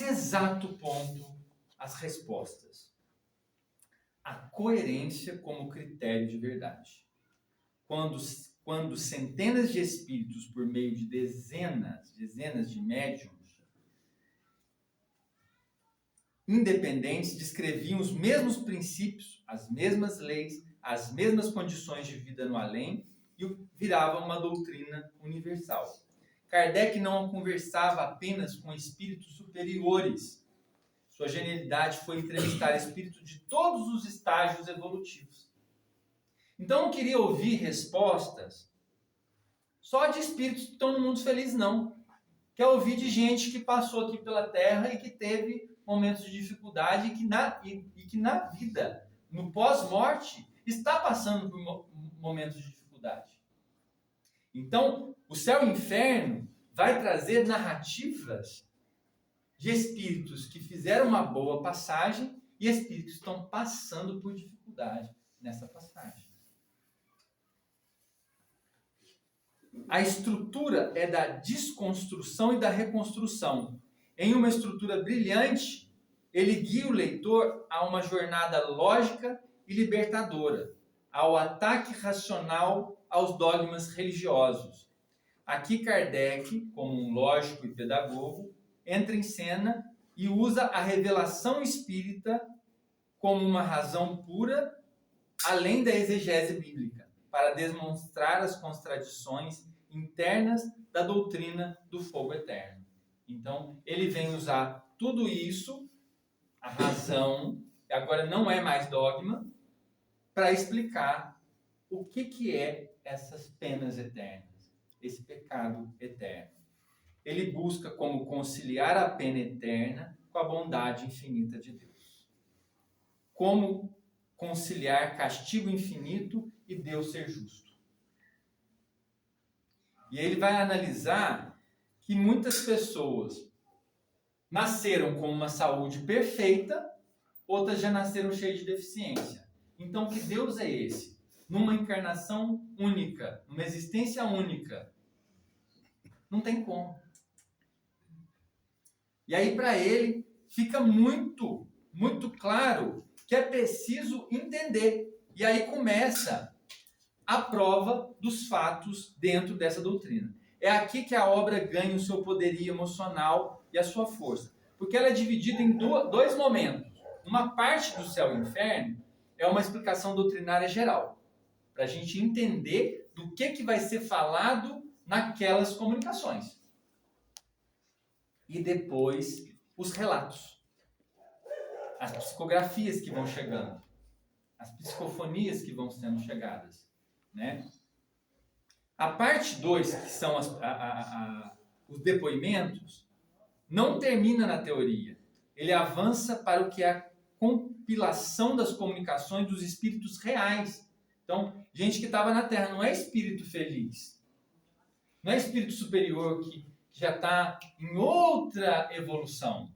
exato ponto as respostas. A coerência como critério de verdade. Quando centenas de espíritos, por meio de dezenas de médiums, independentes, descreviam os mesmos princípios, as mesmas leis, as mesmas condições de vida no além, e virava uma doutrina universal. Kardec não conversava apenas com espíritos superiores. Sua genialidade foi entrevistar espíritos de todos os estágios evolutivos. Então, não queria ouvir respostas só de espíritos que estão no mundo feliz, não. Quer ouvir de gente que passou aqui pela Terra e que teve momentos de dificuldade e que na vida, no pós-morte, está passando por momentos de dificuldade. Então, o Céu e o Inferno vai trazer narrativas de espíritos que fizeram uma boa passagem e espíritos que estão passando por dificuldade nessa passagem. A estrutura é da desconstrução e da reconstrução. Em uma estrutura brilhante, ele guia o leitor a uma jornada lógica e libertadora, ao ataque racional aos dogmas religiosos. Aqui Kardec, como um lógico e pedagogo, entra em cena e usa a revelação espírita como uma razão pura, além da exegese bíblica, para demonstrar as contradições internas da doutrina do fogo eterno. Então, ele vem usar tudo isso, a razão, agora não é mais dogma, para explicar o que é essas penas eternas, esse pecado eterno. Ele busca como conciliar a pena eterna com a bondade infinita de Deus. Como conciliar castigo infinito e Deus ser justo. E ele vai analisar que muitas pessoas nasceram com uma saúde perfeita, outras já nasceram cheias de deficiência. Então, que Deus é esse? Numa encarnação única, numa existência única. Não tem como. E aí, para ele, fica muito, muito claro que é preciso entender. E aí começa a prova dos fatos dentro dessa doutrina. É aqui que a obra ganha o seu poderio emocional e a sua força. Porque ela é dividida em dois momentos. Uma parte do Céu e Inferno é uma explicação doutrinária geral, para a gente entender do que vai ser falado naquelas comunicações. E depois os relatos, as psicografias que vão chegando, as psicofonias que vão sendo chegadas, né? A parte 2, que são os depoimentos, não termina na teoria. Ele avança para o que é a compilação das comunicações dos espíritos reais. Então, gente que estava na Terra, não é espírito feliz. Não é espírito superior que já está em outra evolução.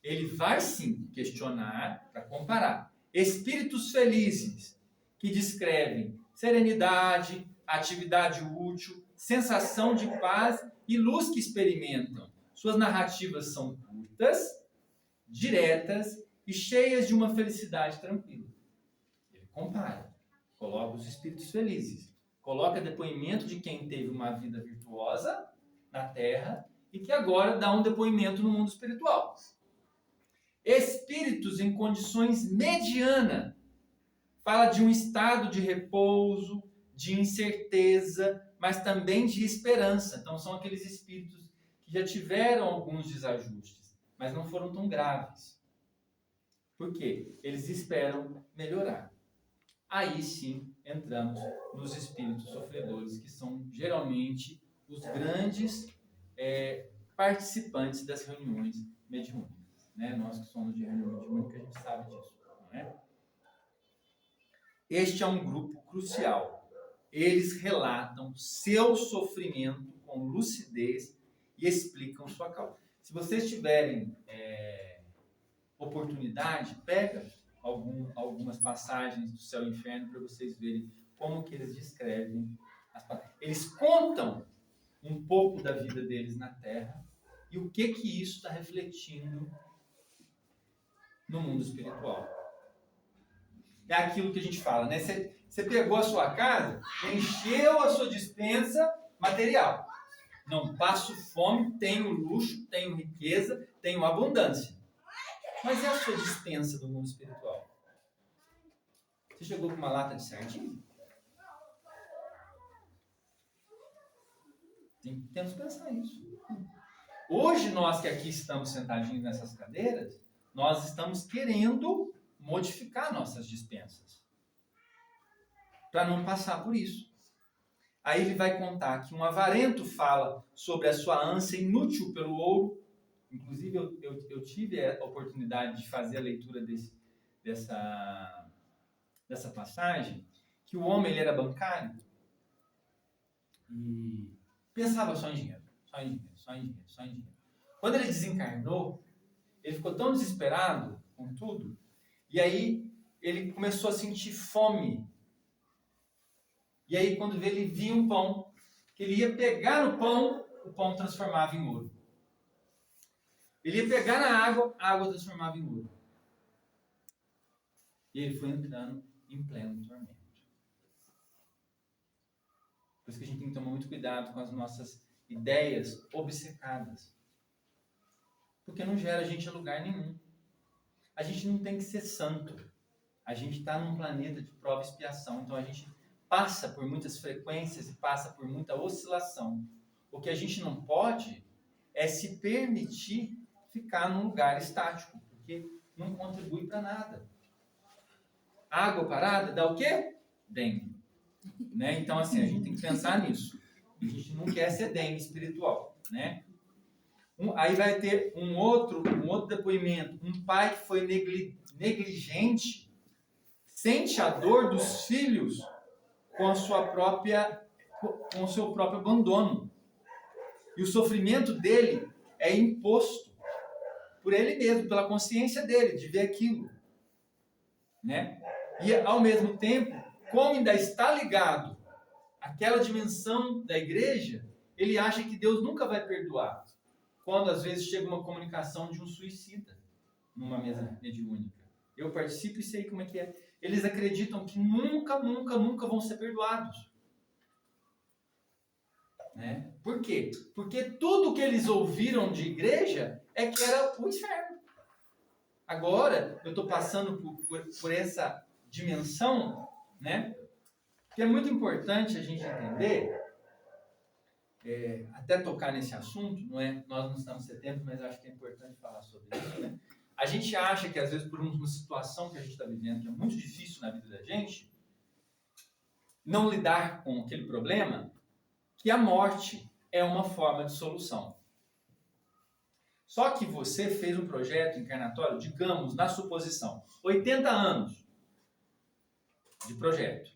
Ele vai sim questionar para comparar. Espíritos felizes que descrevem serenidade, atividade útil, sensação de paz e luz que experimentam. Suas narrativas são curtas, diretas e cheias de uma felicidade tranquila. Ele compara, coloca os espíritos felizes, coloca depoimento de quem teve uma vida virtuosa na Terra e que agora dá um depoimento no mundo espiritual. Espíritos em condições medianas, fala de um estado de repouso, de incerteza, mas também de esperança. Então são aqueles espíritos que já tiveram alguns desajustes, mas não foram tão graves. Por quê? Eles esperam melhorar. Aí sim entramos nos espíritos sofredores, que são geralmente os grandes participantes das reuniões mediúnicas. Né? Nós que somos de reunião mediúnica, a gente sabe disso. Não é? Este é um grupo crucial. Eles relatam seu sofrimento com lucidez e explicam sua causa. Se vocês tiverem oportunidade, pega algumas passagens do Céu e Inferno para vocês verem como que eles descrevem as passagens. Eles contam um pouco da vida deles na Terra e o que isso está refletindo no mundo espiritual. É aquilo que a gente fala, né? Você pegou a sua casa, encheu a sua despensa material. Não passo fome, tenho luxo, tenho riqueza, tenho abundância. Mas é a sua dispensa do mundo espiritual. Você chegou com uma lata de sardinha? Temos que pensar nisso. Hoje, nós que aqui estamos sentadinhos nessas cadeiras, nós estamos querendo modificar nossas dispensas para não passar por isso. Aí ele vai contar que um avarento fala sobre a sua ânsia inútil pelo ouro. Inclusive, eu tive a oportunidade de fazer a leitura dessa passagem, que o homem ele era bancário e pensava só em dinheiro, só em dinheiro, só em dinheiro, só em dinheiro. Quando ele desencarnou, ele ficou tão desesperado com tudo, e aí ele começou a sentir fome. E aí, quando ele via um pão, que ele ia pegar no pão, o pão transformava em ouro. Ele ia pegar na água, a água transformava em ouro. E ele foi entrando em pleno tormento. Por isso que a gente tem que tomar muito cuidado com as nossas ideias obcecadas. Porque não gera a gente a lugar nenhum. A gente não tem que ser santo. A gente está num planeta de prova e expiação. Então a gente passa por muitas frequências e passa por muita oscilação. O que a gente não pode é se permitir ficar num lugar estático, porque não contribui para nada. Água parada dá o quê? Dengue. Né? Então, assim, a gente tem que pensar nisso. A gente não quer ser dengue espiritual. Né? Aí vai ter um outro depoimento. Um pai que foi negligente sente a dor dos filhos com o seu próprio abandono. E o sofrimento dele é imposto por ele mesmo, pela consciência dele, de ver aquilo. Né? E, ao mesmo tempo, como ainda está ligado àquela dimensão da igreja, ele acha que Deus nunca vai perdoar. Quando, às vezes, chega uma comunicação de um suicida numa mesa mediúnica. Eu participo e sei como é que é. Eles acreditam que nunca vão ser perdoados. Né? Por quê? Porque tudo que eles ouviram de igreja é que era o inferno. Agora, eu estou passando por essa dimensão, né? Que é muito importante a gente entender, até tocar nesse assunto, não é? Nós não estamos em setembro, mas acho que é importante falar sobre isso, né? A gente acha que, às vezes, por uma situação que a gente está vivendo, que é muito difícil na vida da gente, não lidar com aquele problema, que a morte é uma forma de solução. Só que você fez um projeto encarnatório, digamos, na suposição, 80 anos de projeto.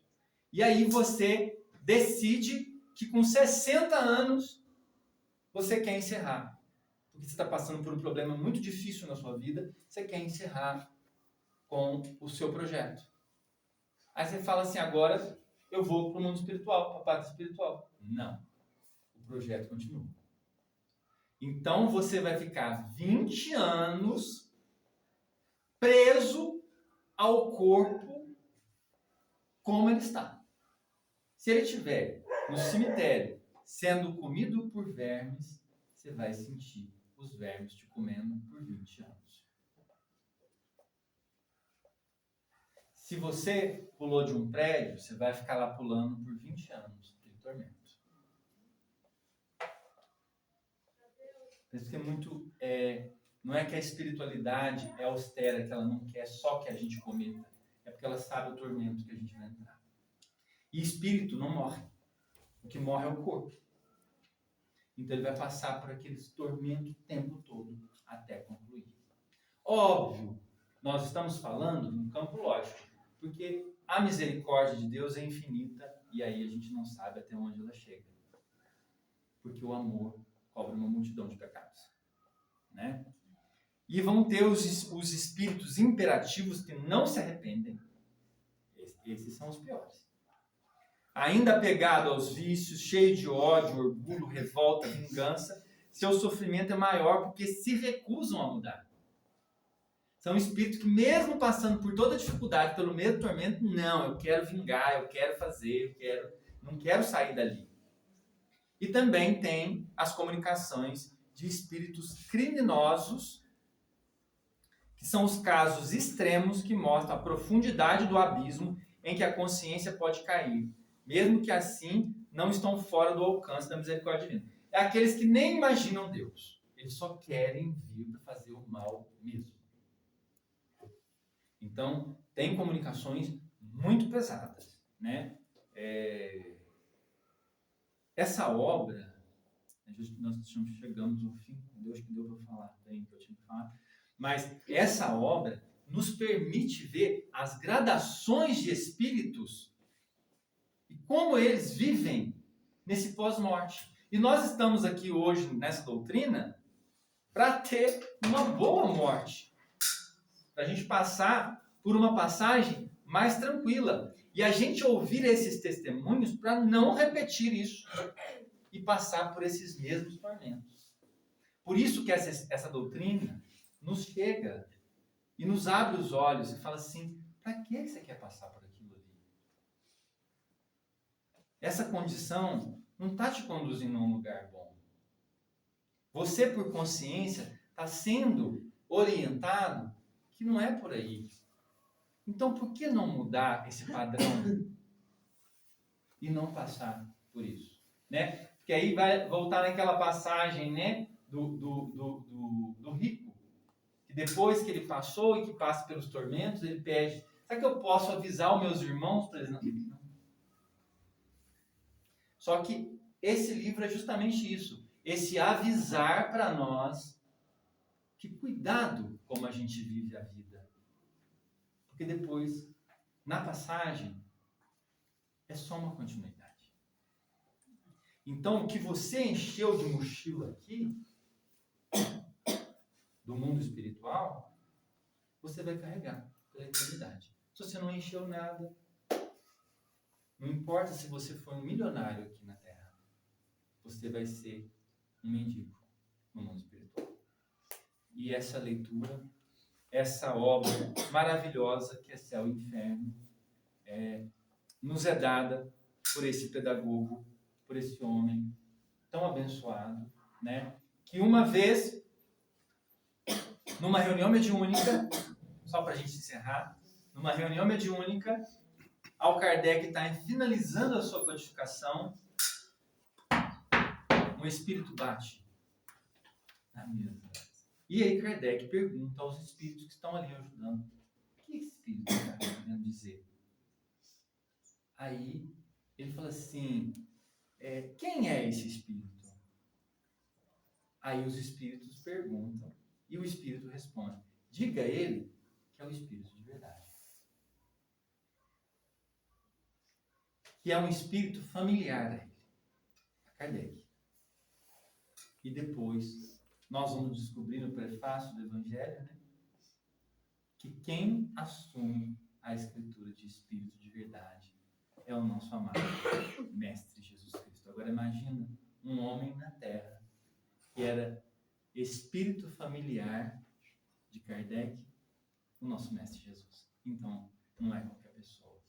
E aí você decide que com 60 anos você quer encerrar. Porque você está passando por um problema muito difícil na sua vida, você quer encerrar com o seu projeto. Aí você fala assim, agora eu vou para o mundo espiritual, para a pátria espiritual. Não. O projeto continua. Então você vai ficar 20 anos preso ao corpo como ele está. Se ele estiver no cemitério sendo comido por vermes, você vai sentir os vermes te comendo por 20 anos. Se você pulou de um prédio, você vai ficar lá pulando por 20 anos de tormento. Por isso que é muito... não é que a espiritualidade é austera, que ela não quer só que a gente cometa. É porque ela sabe o tormento que a gente vai entrar. E espírito não morre. O que morre é o corpo. Então ele vai passar por aqueles tormentos o tempo todo até concluir. Óbvio, nós estamos falando num campo lógico, porque a misericórdia de Deus é infinita e aí a gente não sabe até onde ela chega. Porque o amor cobre uma multidão de pecados. Né? E vão ter os espíritos imperativos que não se arrependem. Esses são os piores. Ainda apegado aos vícios, cheio de ódio, orgulho, revolta, vingança, seu sofrimento é maior porque se recusam a mudar. São espíritos que mesmo passando por toda dificuldade, pelo mesmo tormento, não, eu quero vingar, eu quero fazer, não quero sair dali. E também tem as comunicações de espíritos criminosos, que são os casos extremos que mostram a profundidade do abismo em que a consciência pode cair, mesmo que assim não estão fora do alcance da misericórdia divina. É aqueles que nem imaginam Deus, eles só querem vir para fazer o mal mesmo. Então, tem comunicações muito pesadas, né? Essa obra, nós chegamos ao fim, Deus que deu para falar bem que eu tinha que falar, mas essa obra nos permite ver as gradações de espíritos e como eles vivem nesse pós-morte. E nós estamos aqui hoje nessa doutrina para ter uma boa morte, para a gente passar por uma passagem mais tranquila. E a gente ouvir esses testemunhos para não repetir isso e passar por esses mesmos tormentos. Por isso que essa doutrina nos chega e nos abre os olhos e fala assim, para que você quer passar por aquilo ali? Essa condição não está te conduzindo a um lugar bom. Você, por consciência, está sendo orientado que não é por aí. Então, por que não mudar esse padrão e não passar por isso? Né? Porque aí vai voltar naquela passagem, né, do rico, que depois que ele passou e que passa pelos tormentos, ele pede, será que eu posso avisar os meus irmãos para eles não? Só que esse livro é justamente isso, esse avisar para nós que cuidado como a gente vive a vida. Porque depois, na passagem, é só uma continuidade. Então, o que você encheu de mochila aqui, do mundo espiritual, você vai carregar pela eternidade. Se você não encheu nada, não importa se você for um milionário aqui na Terra, você vai ser um mendigo no mundo espiritual. E essa leitura, essa obra maravilhosa que é Céu e Inferno, nos é dada por esse pedagogo, por esse homem tão abençoado, né? Que uma vez, numa reunião mediúnica, só para a gente encerrar, numa reunião mediúnica, ao Kardec está finalizando a sua codificação, um espírito bate na mesa. E aí Kardec pergunta aos espíritos que estão ali ajudando, o que esse espírito está querendo dizer? Aí ele fala assim, quem é esse espírito? Aí os espíritos perguntam, e o espírito responde, diga a ele que é o espírito de verdade. Que é um espírito familiar a ele, a Kardec. E depois, nós vamos descobrir no prefácio do Evangelho, né, que quem assume a escritura de espírito de verdade é o nosso amado Mestre Jesus Cristo. Agora imagina um homem na Terra que era espírito familiar de Kardec, o nosso Mestre Jesus. Então, não é qualquer pessoa.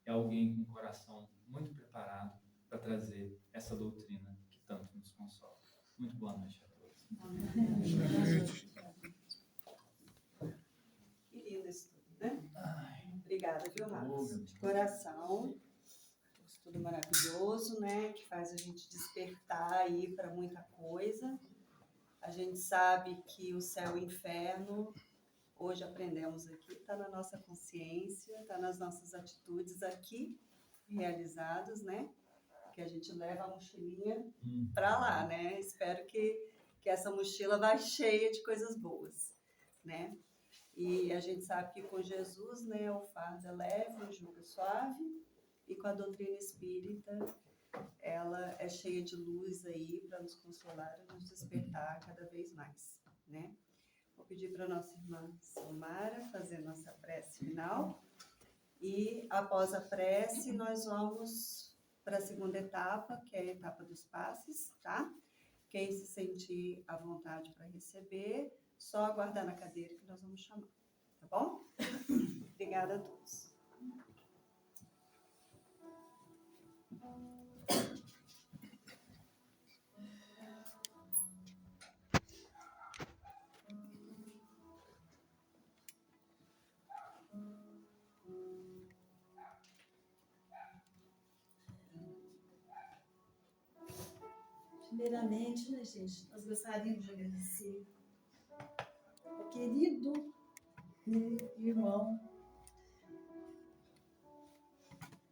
É alguém com um coração muito preparado para trazer essa doutrina que tanto nos consola. Muito boa noite a todos. Que lindo estudo, né? Obrigada, viu, Oh, Marcos? meu De Deus. coração. Estudo maravilhoso, né? Que faz a gente despertar aí para muita coisa. A gente sabe que o céu e o inferno, hoje aprendemos aqui, está na nossa consciência, está nas nossas atitudes aqui realizadas, né? Que a gente leva a mochilinha para lá, né? Espero que essa mochila vá cheia de coisas boas, né? E a gente sabe que com Jesus, né, o fardo é leve, o jugo é suave, e com a doutrina espírita, ela é cheia de luz aí para nos consolar e nos despertar cada vez mais, né? Vou pedir para a nossa irmã Silmara fazer nossa prece final, e após a prece nós vamos para a segunda etapa, que é a etapa dos passes, tá? Quem se sentir à vontade para receber, só aguardar na cadeira que nós vamos chamar, tá bom? Obrigada a todos. Primeiramente, né, gente, nós gostaríamos de agradecer ao querido irmão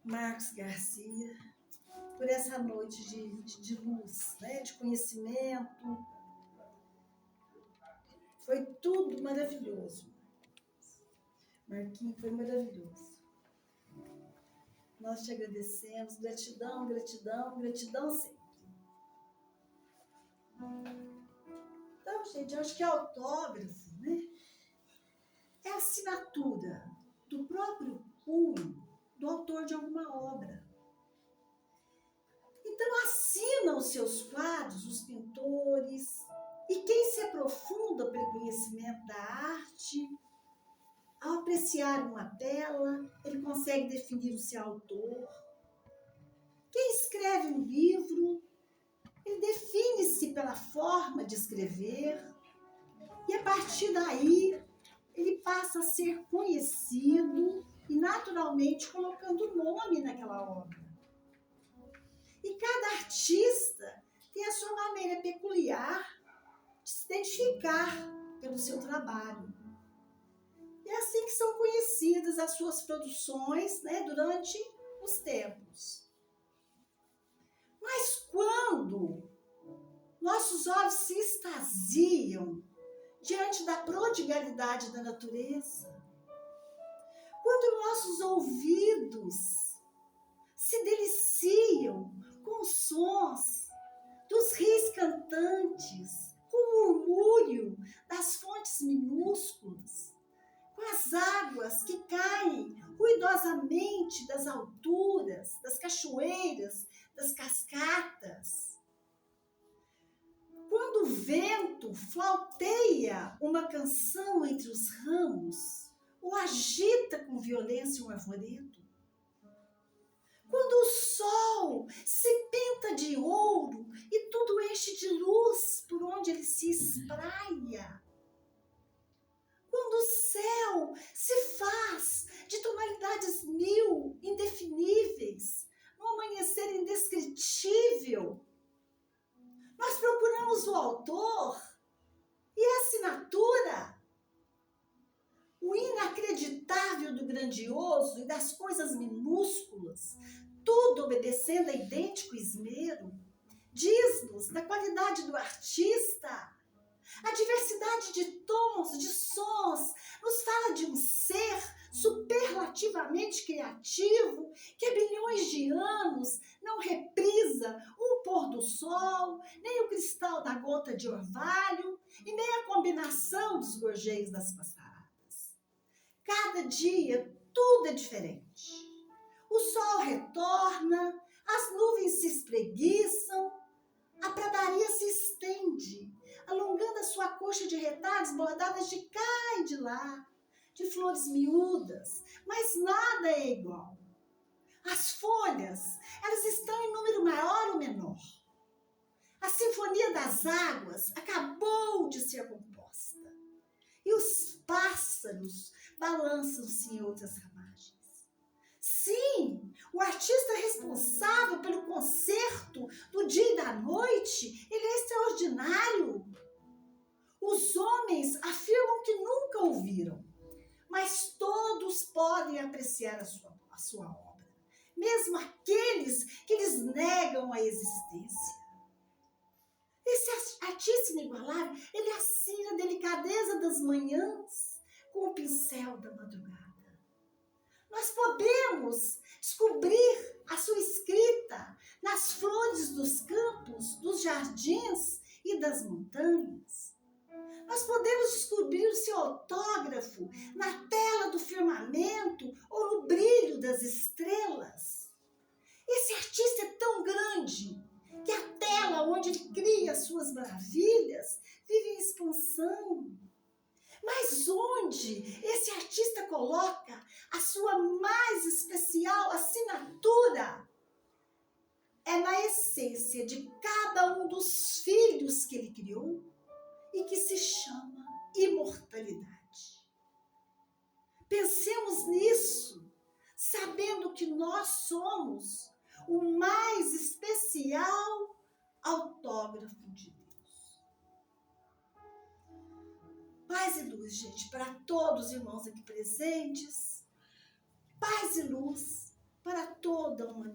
Marcos Garcia por essa noite de luz, né, de conhecimento. Foi tudo maravilhoso. Marquinhos, foi maravilhoso. Nós te agradecemos, gratidão, gratidão, gratidão sempre. Então, gente, eu acho que autógrafo, né, é a assinatura do próprio punho do autor de alguma obra. Então, assinam os seus quadros os pintores, e quem se aprofunda pelo conhecimento da arte, ao apreciar uma tela, ele consegue definir o seu autor. Quem escreve um livro, ele define-se pela forma de escrever, e a partir daí ele passa a ser conhecido e naturalmente colocando nome naquela obra. E cada artista tem a sua maneira peculiar de se identificar pelo seu trabalho. E é assim que são conhecidas as suas produções, né, durante os tempos. Mas quando nossos olhos se extasiam diante da prodigalidade da natureza, quando nossos ouvidos se deliciam com os sons dos rios cantantes, com o murmúrio das fontes minúsculas, com as águas que caem ruidosamente das alturas, das cachoeiras, das cascatas. Quando o vento flauteia uma canção entre os ramos, ou agita com violência um arvoredo. Quando o sol se pinta de ouro e tudo enche de luz por onde ele se espraia. Quando o céu se faz de tonalidades mil, indefiníveis, num amanhecer indescritível, nós procuramos o autor e a assinatura, o inacreditável do grandioso e das coisas minúsculas, tudo obedecendo a idêntico esmero, diz-nos da qualidade do artista. A diversidade de tons, de sons, nos fala de um ser superlativamente criativo que há bilhões de anos não reprisa o pôr do sol, nem o cristal da gota de orvalho e nem a combinação dos gorjeios das passaradas. Cada dia tudo é diferente. O sol retorna, as nuvens se espreguiçam, a pradaria se estende, alongando a sua coxa de retalhos bordadas de cá e de lá, de flores miúdas, mas nada é igual. As folhas, elas estão em número maior ou menor. A sinfonia das águas acabou de ser composta. E os pássaros balançam-se em outras ramagens. Sim, o artista responsável pelo concerto do dia e da noite, ele é extraordinário. Os homens afirmam que nunca ouviram, mas todos podem apreciar a sua obra, mesmo aqueles que lhes negam a existência. Esse artista inigualável, ele assina a delicadeza das manhãs com o pincel da madrugada. Nós podemos descobrir a sua escrita nas flores dos campos, dos jardins e das montanhas. Nós podemos descobrir o seu autógrafo na tela do firmamento ou no brilho das estrelas. Esse artista é tão grande que a tela onde ele cria suas maravilhas vive em expansão. Mas onde esse artista coloca a sua mais especial assinatura é na essência de cada um dos filhos que ele criou e que se chama imortalidade. Pensemos nisso, sabendo que nós somos o mais especial autógrafo de Deus. Paz e luz, gente, para todos os irmãos aqui presentes. Paz e luz para toda a humanidade.